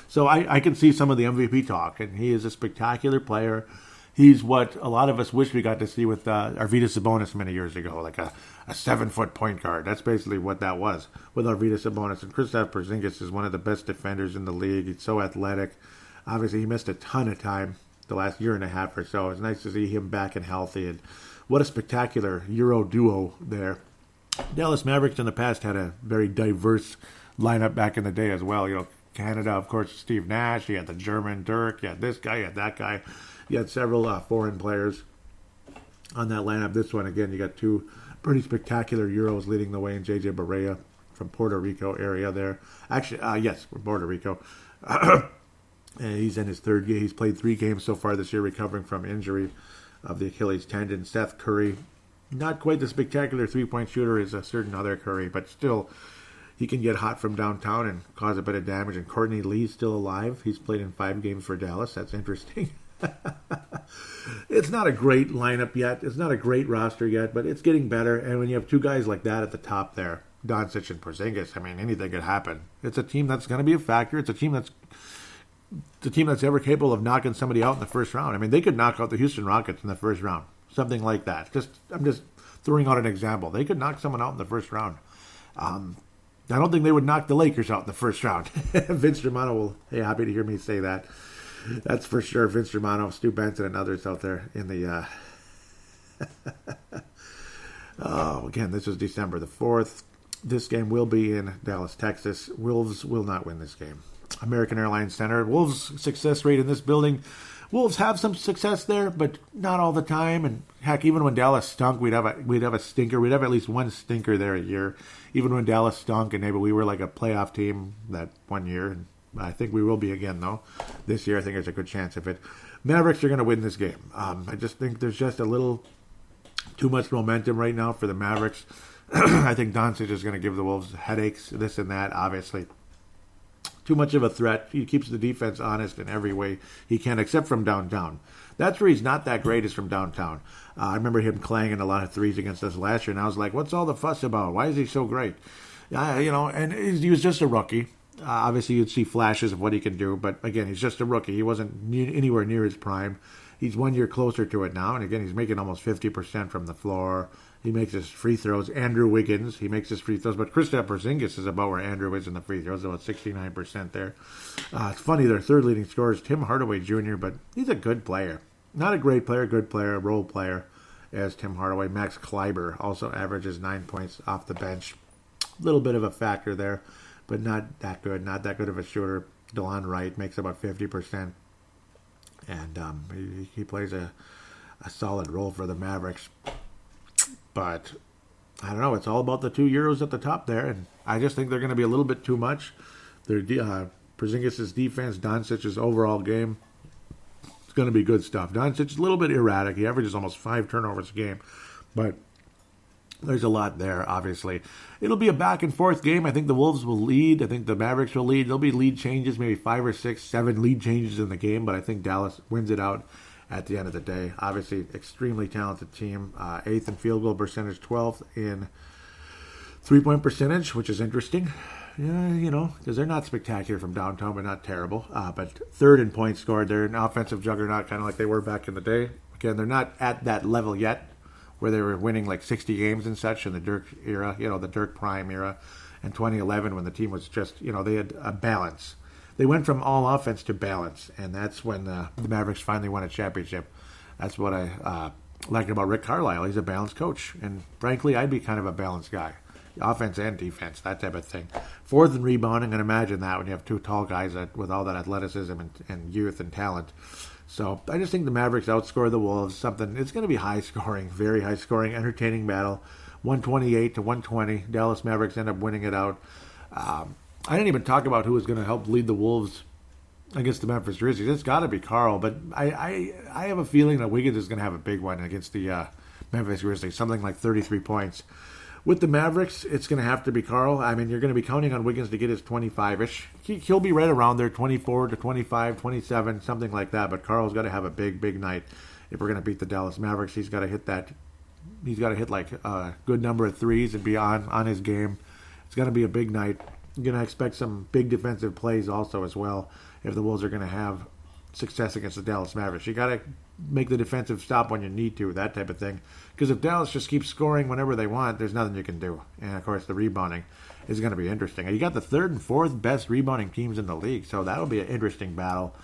So I can see some of the MVP talk, and he is a spectacular player. He's what a lot of us wish we got to see with Arvydas Sabonis many years ago, like a 7-foot point guard. That's basically what that was with Arvydas Sabonis. And Kristaps Porzingis is one of the best defenders in the league. He's so athletic. Obviously, he missed a ton of time the last year and a half or so. It's nice to see him back and healthy. And what a spectacular Euro duo there. Dallas Mavericks in the past had a very diverse lineup back in the day as well. Canada, of course, Steve Nash. You had the German Dirk. You had this guy. You had that guy. You had several foreign players on that lineup. This one, again, you got 2 pretty spectacular Euros leading the way in JJ Barea from Puerto Rico area there. Actually, yes, from Puerto Rico. And he's in his 3rd year. He's played 3 games so far this year, recovering from injury of the Achilles tendon. Seth Curry, not quite the spectacular 3-point shooter as a certain other Curry, but still, he can get hot from downtown and cause a bit of damage. And Courtney Lee's still alive. He's played in 5 games for Dallas. That's interesting. It's not a great lineup yet. It's not a great roster yet, but it's getting better. And when you have 2 guys like that at the top there, Doncic and Porzingis, I mean, anything could happen. It's a team that's going to be a factor. It's a team that's ever capable of knocking somebody out in the first round. I mean, they could knock out the Houston Rockets in the first round, something like that. I'm just throwing out an example. They could knock someone out in the first round. I don't think they would knock the Lakers out in the first round. Vince Germano will be happy to hear me say that. That's for sure. Vince Germano, Stu Benson, and others out there in the... again, this is December the 4th. This game will be in Dallas, Texas. Wolves will not win this game. American Airlines Center. Wolves' success rate in this building. Wolves have some success there, but not all the time. And heck, even when Dallas stunk, we'd have a stinker. We'd have at least one stinker there a year. Even when Dallas stunk, and maybe we were like a playoff team that one year. And I think we will be again, though. This year, I think there's a good chance of it. Mavericks are going to win this game. I just think there's just a little too much momentum right now for the Mavericks. I think Doncic is going to give the Wolves headaches, this and that, obviously. too much of a threat. He keeps the defense honest in every way he can, except from downtown. That's where he's not that great, is from downtown. I remember him clanging a lot of threes against us last year, and I was like, what's all the fuss about? Why is he so great? And he was just a rookie. Obviously, you'd see flashes of what he can do, but again, he's just a rookie. He wasn't anywhere near his prime. He's 1 year closer to it now, and again, he's making almost 50% from the floor. He makes his free throws. Andrew Wiggins, he makes his free throws, but Kristaps Porzingis is about where Andrew is in the free throws, about 69% there. It's funny, their third leading scorer is Tim Hardaway Jr., but he's a good player. Not a great player, good player, role player as Tim Hardaway. Max Kleiber also averages 9 points off the bench. A little bit of a factor there, but not that good of a shooter. DeLon Wright makes about 50%, and he plays a solid role for the Mavericks. But I don't know. It's all about the 2 Euros at the top there, and I just think they're going to be a little bit too much. Their Porzingis' defense, Doncic's overall game, it's going to be good stuff. Doncic's a little bit erratic. He averages almost 5 turnovers a game, but there's a lot there, obviously. It'll be a back-and-forth game. I think the Wolves will lead. I think the Mavericks will lead. There'll be lead changes, maybe 5 or 6, 7 lead changes in the game, but I think Dallas wins it out at the end of the day. Obviously, extremely talented team. 8th in field goal percentage, 12th in three-point percentage, which is interesting. Yeah, because they're not spectacular from downtown, but not terrible. But 3rd in points scored. They're an offensive juggernaut, kind of like they were back in the day. Again, they're not at that level yet, where they were winning like 60 games and such in the Dirk era, the Dirk Prime era, and 2011 when the team was just, they had a balance. They went from all offense to balance, and that's when the Mavericks finally won a championship. That's what I like about Rick Carlisle. He's a balanced coach, and frankly, I'd be kind of a balanced guy. Offense and defense, that type of thing. 4th in rebounding, and imagine that when you have 2 tall guys with all that athleticism and youth and talent. So I just think the Mavericks outscore the Wolves. It's going to be high scoring, very high scoring, entertaining battle. 128 to 120. Dallas Mavericks end up winning it out. I didn't even talk about who was going to help lead the Wolves against the Memphis Grizzlies. It's got to be Karl, but I have a feeling that Wiggins is going to have a big one against the Memphis Grizzlies, something like 33 points. With the Mavericks, it's going to have to be Karl. I mean, you're going to be counting on Wiggins to get his 25-ish. He'll be right around there, 24 to 25, 27, something like that. But Karl's got to have a big, big night if we're going to beat the Dallas Mavericks. He's got to hit that. He's got to hit like a good number of threes and be on his game. It's going to be a big night. You're going to expect some big defensive plays also as well if the Wolves are going to have success against the Dallas Mavericks. You got to make the defensive stop when you need to, that type of thing. Because if Dallas just keeps scoring whenever they want, there's nothing you can do. And, of course, the rebounding is going to be interesting. You got the 3rd and 4th best rebounding teams in the league, so that'll be an interesting battle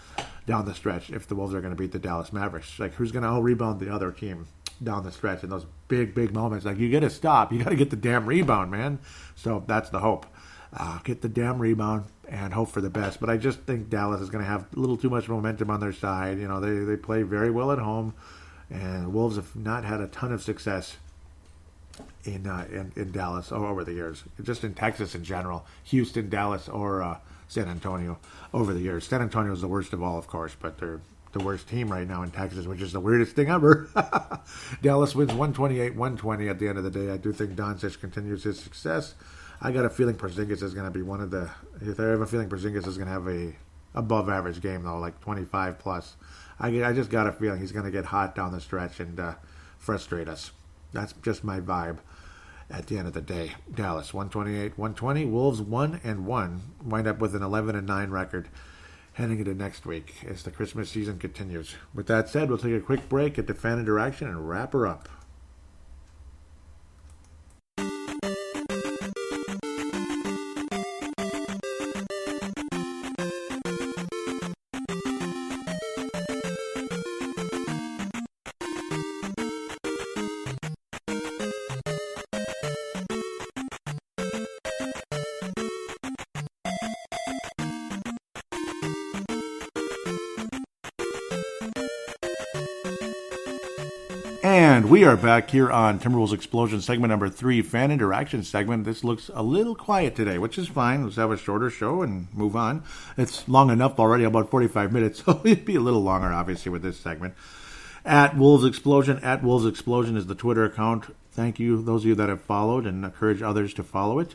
down the stretch if the Wolves are going to beat the Dallas Mavericks. Like, who's going to out-rebound the other team down the stretch in those big, big moments? Like, you got to stop. You got to get the damn rebound, man. So that's the hope. Get the damn rebound and hope for the best. But I just think Dallas is going to have a little too much momentum on their side. They play very well at home, and the Wolves have not had a ton of success in Dallas over the years. Just in Texas in general, Houston, Dallas, or San Antonio over the years. San Antonio is the worst of all, of course, but they're the worst team right now in Texas, which is the weirdest thing ever. Dallas wins 128-120 at the end of the day. I do think Doncic continues his success. I got a feeling Porzingis is going to be I have a feeling Porzingis is going to have a above average game, though, like 25 plus. I just got a feeling he's going to get hot down the stretch and frustrate us. That's just my vibe at the end of the day. Dallas, 128-120. Wolves 1-1. Wind up with an 11-9 record heading into next week as the Christmas season continues. With that said, we'll take a quick break, get to fan interaction, and wrap her up. And we are back here on Timberwolves Explosion segment number 3, fan interaction segment. This looks a little quiet today, which is fine. Let's have a shorter show and move on. It's long enough already, about 45 minutes, so it'd be a little longer, obviously, with this segment. At Wolves Explosion is the Twitter account. Thank you, those of you that have followed, and encourage others to follow it.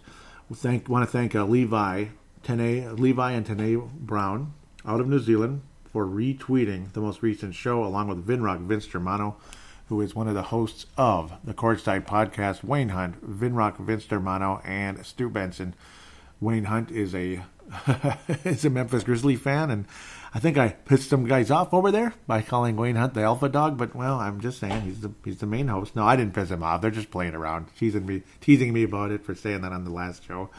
Want to thank Levi Levi and Tanae Brown out of New Zealand for retweeting the most recent show, along with Vinrock Vince Germano, who is one of the hosts of the Courtside podcast, Wayne Hunt, Vinrock Vince Germano, and Stu Benson. Wayne Hunt is a is a Memphis Grizzlies fan, and I think I pissed some guys off over there by calling Wayne Hunt the alpha dog, but, well, I'm just saying he's the main host. No, I didn't piss him off. They're just playing around, teasing me about it for saying that on the last show.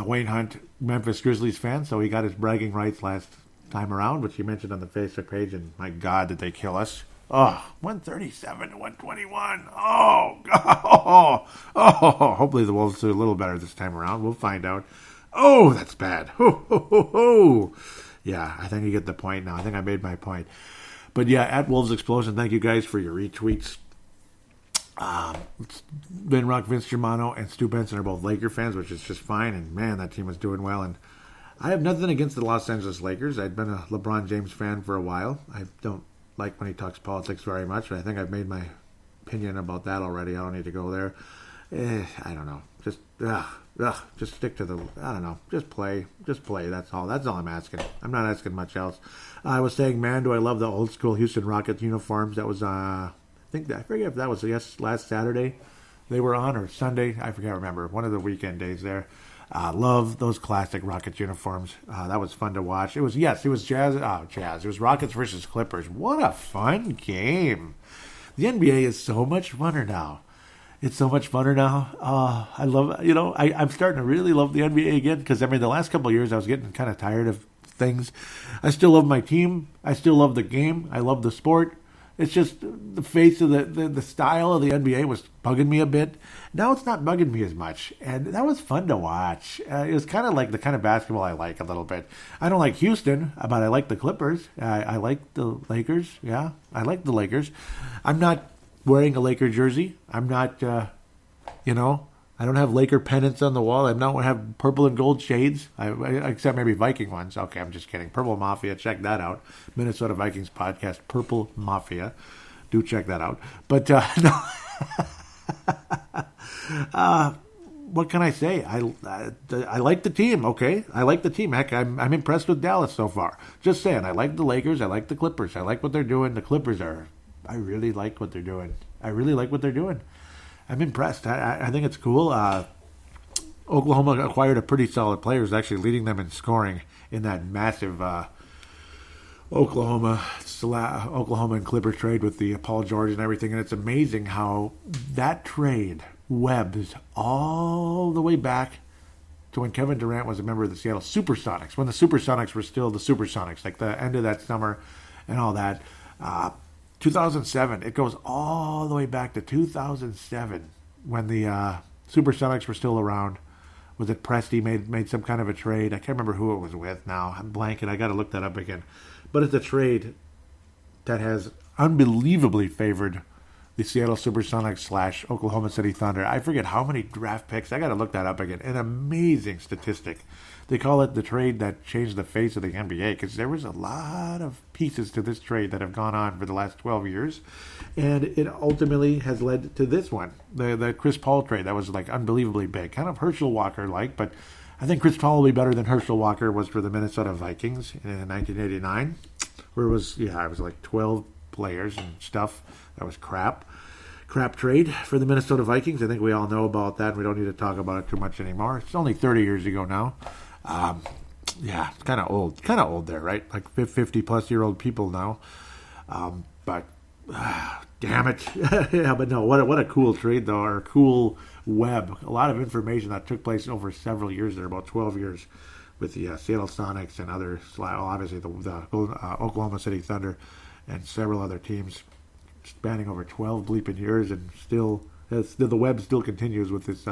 Wayne Hunt, Memphis Grizzlies fan, so he got his bragging rights last time around, which you mentioned on the Facebook page, and my God, did they kill us. Oh, 137 to 121. Oh, God. Oh, hopefully the Wolves do a little better this time around. We'll find out. Oh, that's bad. Ho, ho, ho, ho. Yeah, I think you get the point now. I think I made my point. But yeah, at Wolves Explosion, thank you guys for your retweets. Ben Rock, Vince Germano, and Stu Benson are both Laker fans, which is just fine. And man, that team was doing well. And I have nothing against the Los Angeles Lakers. I've been a LeBron James fan for a while. I don't like when he talks politics very much, but I think I've made my opinion about that already. I don't need to go there. I don't know. Just stick to the, I don't know. Just play. That's all. That's all I'm asking. I'm not asking much else. I was saying, man, do I love the old school Houston Rockets uniforms. That was, I forget if that was last Saturday they were on, or Sunday. I remember. One of the weekend days there. Love those classic Rockets uniforms. That was fun to watch. It was Jazz. It was Rockets versus Clippers. What a fun game. The NBA is so much funner now. It's so much funner now. I love, I'm starting to really love the NBA again, because, the last couple of years I was getting kind of tired of things. I still love my team. I still love the game. I love the sport. It's just the face of the style of the NBA was bugging me a bit. Now it's not bugging me as much, and that was fun to watch. It was kind of like the kind of basketball I like a little bit. I don't like Houston, but I like the Clippers. I like the Lakers. Yeah, I like the Lakers. I'm not wearing a Laker jersey. I'm not, I don't have Laker pennants on the wall. I don't have purple and gold shades, except maybe Viking ones. Okay, I'm just kidding. Purple Mafia, check that out. Minnesota Vikings podcast, Purple Mafia. Do check that out. But, no. What can I say? I like the team, okay? I like the team. Heck, I'm impressed with Dallas so far. Just saying, I like the Lakers. I like the Clippers. I like what they're doing. The Clippers I really like what they're doing. I'm impressed. I think it's cool. Oklahoma acquired a pretty solid player who's actually leading them in scoring in that massive Oklahoma and Clippers trade with the Paul George and everything. And it's amazing how that trade webs all the way back to when Kevin Durant was a member of the Seattle Supersonics, when the Supersonics were still the Supersonics, like the end of that summer and all that. 2007. It goes all the way back to 2007 when the Supersonics were still around. Was it Presti made some kind of a trade? I can't remember who it was with now. I'm blanking. I got to look that up again. But it's a trade that has unbelievably favored the Seattle Supersonics / Oklahoma City Thunder. I forget how many draft picks. I got to look that up again. An amazing statistic. They call it the trade that changed the face of the NBA, because there was a lot of pieces to this trade that have gone on for the last 12 years. And it ultimately has led to this one, the Chris Paul trade. That was like unbelievably big. Kind of Herschel Walker-like, but I think Chris Paul will be better than Herschel Walker was for the Minnesota Vikings in 1989, where it was like 12 players and stuff. That was crap trade for the Minnesota Vikings. I think we all know about that. We don't need to talk about it too much anymore. It's only 30 years ago now. It's kind of old there, right? Like 50-plus-year-old people now. But damn it. Yeah, but no, what a cool trade, though, or a cool web. A lot of information that took place over several years there, about 12 years, with the Seattle Sonics and others, obviously the Oklahoma City Thunder and several other teams, spanning over 12 bleeping years, and still the web still continues with this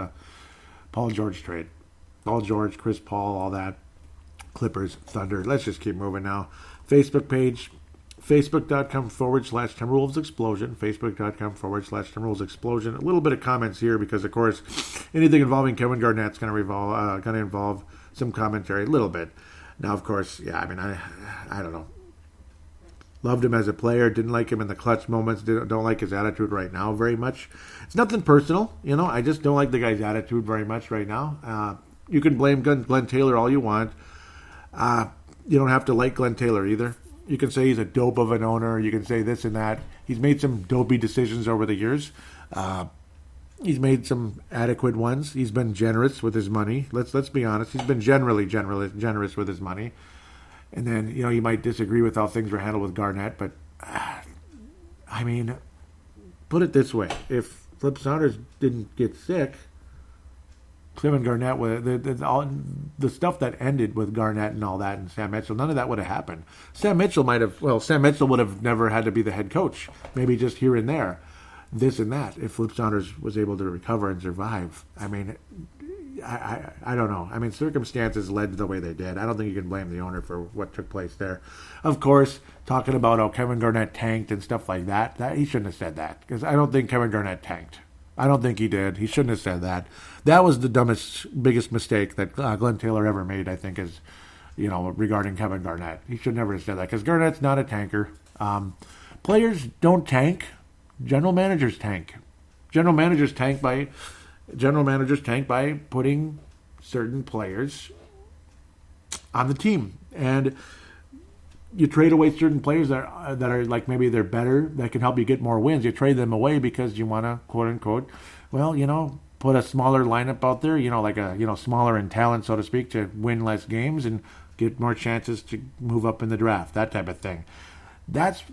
Paul George trade. Paul George, Chris Paul, all that. Clippers, Thunder. Let's just keep moving now. Facebook page, facebook.com/Timberwolves Explosion. Facebook.com /Timberwolves Explosion. A little bit of comments here because, of course, anything involving Kevin Garnett's going to involve some commentary a little bit. Now, of course, I don't know. Loved him as a player. Didn't like him in the clutch moments. Don't like his attitude right now very much. It's nothing personal, I just don't like the guy's attitude very much right now. You can blame Glenn Taylor all you want. You don't have to like Glenn Taylor either. You can say he's a dope of an owner. You can say this and that. He's made some dopey decisions over the years. He's made some adequate ones. He's been generous with his money. Let's be honest. He's been generally generous with his money. And then, you might disagree with how things were handled with Garnett, but I mean, put it this way: if Flip Saunders didn't get sick, Kevin Garnett would the stuff that ended with Garnett and all that, and Sam Mitchell, none of that would have happened. Sam Mitchell would have never had to be the head coach, maybe just here and there, this and that, if Flip Saunders was able to recover and survive. I mean, I don't know. I mean, circumstances led to the way they did. I don't think you can blame the owner for what took place there. Of course, talking about how Kevin Garnett tanked and stuff like that he shouldn't have said that, because I don't think Kevin Garnett tanked. I don't think he did. He shouldn't have said that. That was the biggest mistake that Glenn Taylor ever made, I think, is, regarding Kevin Garnett. He should never have said that, because Garnett's not a tanker. Players don't tank. General managers tank. General managers tank by putting certain players on the team, and you trade away certain players that are like, maybe they're better, that can help you get more wins. You trade them away because you want to, quote unquote, put a smaller lineup out there, like a smaller in talent, so to speak, to win less games and get more chances to move up in the draft, that type of thing. That's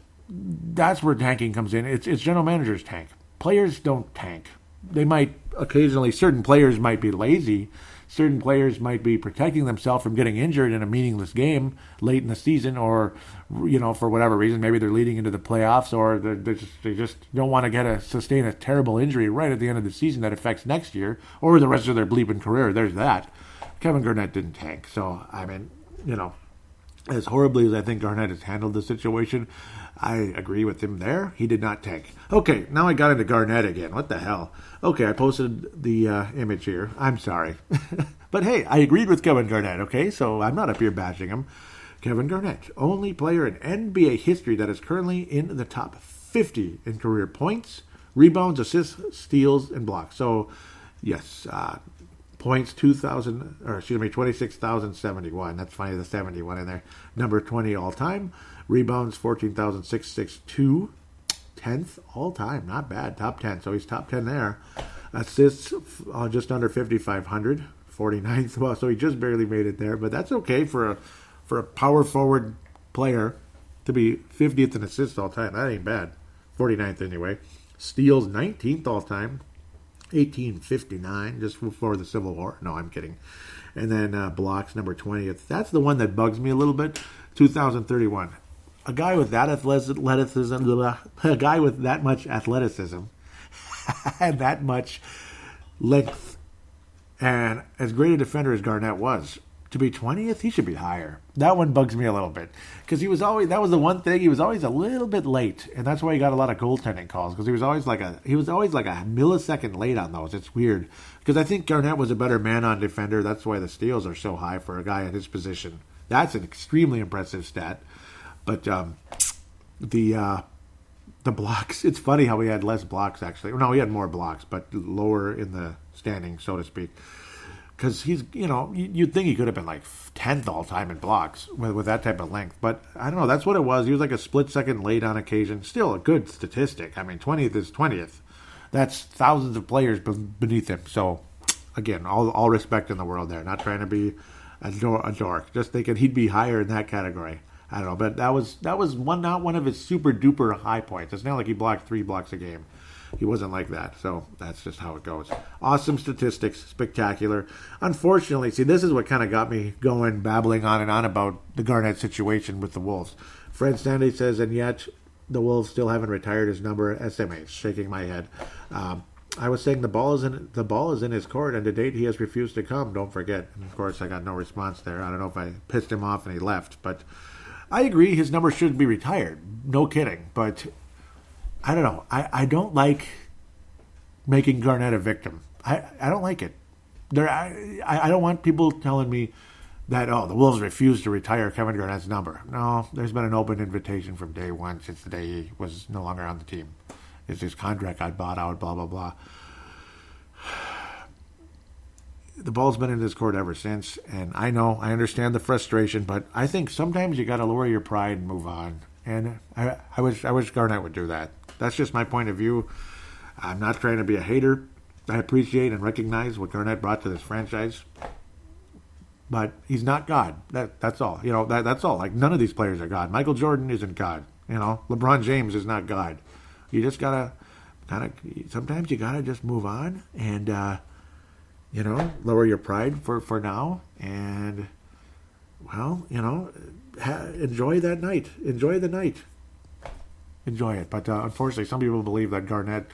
where tanking comes in. It's general managers tank. Players don't tank. They might occasionally, certain players might be lazy. Certain players might be protecting themselves from getting injured in a meaningless game late in the season, or, for whatever reason, maybe they're leading into the playoffs, or they just don't want to sustain a terrible injury right at the end of the season that affects next year or the rest of their bleeping career. There's that. Kevin Garnett didn't tank. So, I mean, as horribly as I think Garnett has handled the situation, I agree with him there. He did not tank. Okay, now I got into Garnett again. What the hell? Okay, I posted the image here. I'm sorry. But hey, I agreed with Kevin Garnett, okay? So I'm not up here bashing him. Kevin Garnett, only player in NBA history that is currently in the top 50 in career points, rebounds, assists, steals, and blocks. So, yes, points 26,071. That's funny, the 71 in there. Number 20 all time. Rebounds 14,662. 10th all time. Not bad. Top 10. So he's top 10 there. Assists just under 5,500. 49th. Well, so he just barely made it there, but that's okay for a power forward player to be 50th in assists all time. That ain't bad. 49th anyway. Steals 19th all time. 1859, just before the Civil War. No, I'm kidding. And then blocks, number 20th. That's the one that bugs me a little bit. 2031. A guy with that a guy with that much athleticism and that much length, and as great a defender as Garnett was, to be 20th, he should be higher. That one bugs me a little bit, because that was the one thing, he was always a little bit late, and that's why he got a lot of goaltending calls, because he was always like a millisecond late on those. It's weird, because I think Garnett was a better man-on defender. That's why the steals are so high for a guy in his position. That's an extremely impressive stat. But the blocks, it's funny how he had less blocks, actually. No, he had more blocks, but lower in the standing, so to speak. Because he's, you'd think he could have been like 10th all time in blocks with that type of length. But I don't know, that's what it was. He was like a split second late on occasion. Still a good statistic. I mean, 20th is 20th. That's thousands of players beneath him. So, again, all respect in the world there. Not trying to be a dork. Just thinking he'd be higher in that category. I don't know, but that was not one of his super duper high points. It's not like he blocked 3 blocks a game. He wasn't like that, so that's just how it goes. Awesome statistics, spectacular. Unfortunately, see, this is what kind of got me going, babbling on and on about the Garnett situation with the Wolves. Fred Stanley says, and yet the Wolves still haven't retired his number. SMH, shaking my head. I was saying the ball is in his court, and to date he has refused to come. Don't forget. And of course, I got no response there. I don't know if I pissed him off and he left, but I agree his number should be retired. No kidding. But I don't know. I don't like making Garnett a victim. I don't like it. I don't want people telling me that, the Wolves refused to retire Kevin Garnett's number. No, there's been an open invitation from day one, since the day he was no longer on the team. His contract got bought out, blah, blah, blah. the ball's been in his court ever since, and I understand the frustration, but I think sometimes you got to lower your pride and move on. And I wish Garnett would do that. That's just my point of view. I'm not trying to be a hater. I appreciate and recognize what Garnett brought to this franchise, but he's not God. That's all. That's all. Like, none of these players are God. Michael Jordan isn't God. LeBron James is not God. You just gotta sometimes you gotta just move on and lower your pride for now, and enjoy that night. Enjoy the night. Enjoy it. But unfortunately, some people believe that Garnett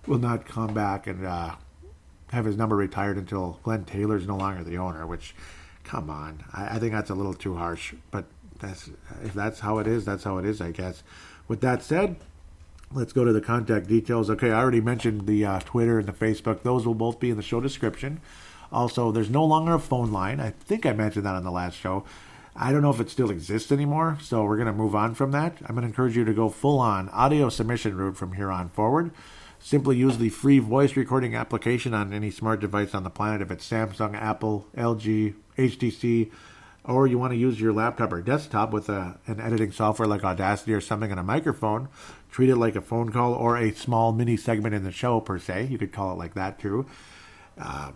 will not come back and have his number retired until Glenn Taylor's no longer the owner, which, come on. I think that's a little too harsh. But if that's how it is, that's how it is, I guess. With that said, let's go to the contact details. Okay, I already mentioned the Twitter and the Facebook. Those will both be in the show description. Also, there's no longer a phone line. I think I mentioned that on the last show. I don't know if it still exists anymore, so we're going to move on from that. I'm going to encourage you to go full-on audio submission route from here on forward. Simply use the free voice recording application on any smart device on the planet, if it's Samsung, Apple, LG, HTC, or you want to use your laptop or desktop with an editing software like Audacity or something and a microphone. Treat it like a phone call or a small mini segment in the show, per se. You could call it like that, too.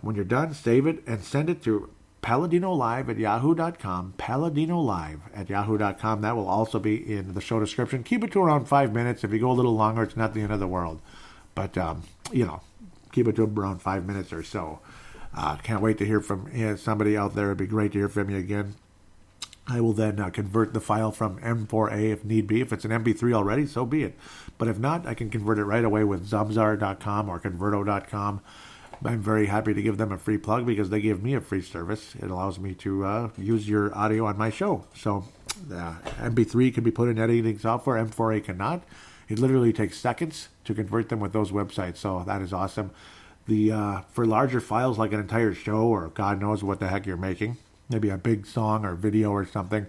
When you're done, save it and send it to paladinolive at yahoo.com. Paladinolive at yahoo.com. That will also be in the show description. Keep it to around 5 minutes. If you go a little longer, it's not the end of the world. But, keep it to around 5 minutes or so. Can't wait to hear from somebody out there. It'd be great to hear from you again. I will then convert the file from M4A if need be. If it's an MP3 already, so be it. But if not, I can convert it right away with Zamzar.com or Converto.com. I'm very happy to give them a free plug because they give me a free service. It allows me to use your audio on my show. So MP3 can be put in editing software. M4A cannot. It literally takes seconds to convert them with those websites. So that is awesome. For larger files like an entire show or God knows what the heck you're making, maybe a big song or video or something,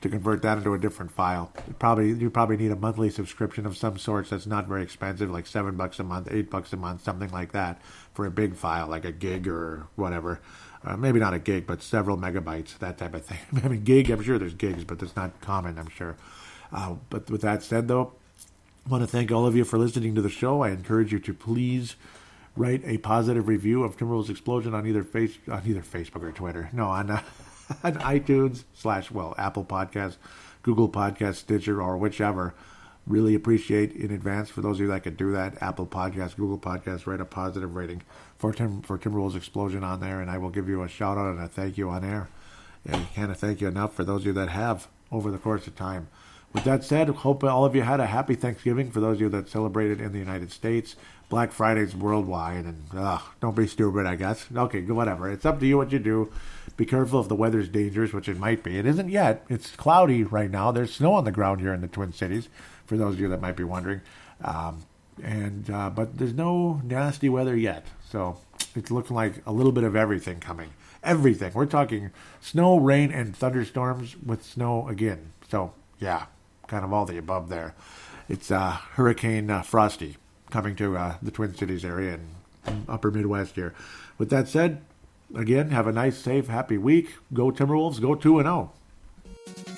to convert that into a different file, you probably need a monthly subscription of some sort that's not very expensive, like $7 a month, $8 a month, something like that, for a big file, like a gig or whatever. Maybe not a gig, but several megabytes, that type of thing. I mean, gig, I'm sure there's gigs, but that's not common, I'm sure. But with that said, though, I want to thank all of you for listening to the show. I encourage you to please write a positive review of Timberwolves Explosion on either Facebook or Twitter. No, on iTunes / Apple Podcasts, Google Podcasts, Stitcher, or whichever. Really appreciate in advance for those of you that could do that. Apple Podcasts, Google Podcasts, write a positive rating for Timberwolves Explosion on there, and I will give you a shout out and a thank you on air. And I can't thank you enough for those of you that have over the course of time. With that said, hope all of you had a happy Thanksgiving for those of you that celebrated in the United States. Black Friday's worldwide, and don't be stupid, I guess. Okay, whatever. It's up to you what you do. Be careful if the weather's dangerous, which it might be. It isn't yet. It's cloudy right now. There's snow on the ground here in the Twin Cities, for those of you that might be wondering. But there's no nasty weather yet. So it's looking like a little bit of everything coming. Everything. We're talking snow, rain, and thunderstorms with snow again. So, yeah, kind of all the above there. It's Hurricane Frosty coming to the Twin Cities area and upper Midwest here. With that said, again, have a nice, safe, happy week. Go Timberwolves. Go 2-0.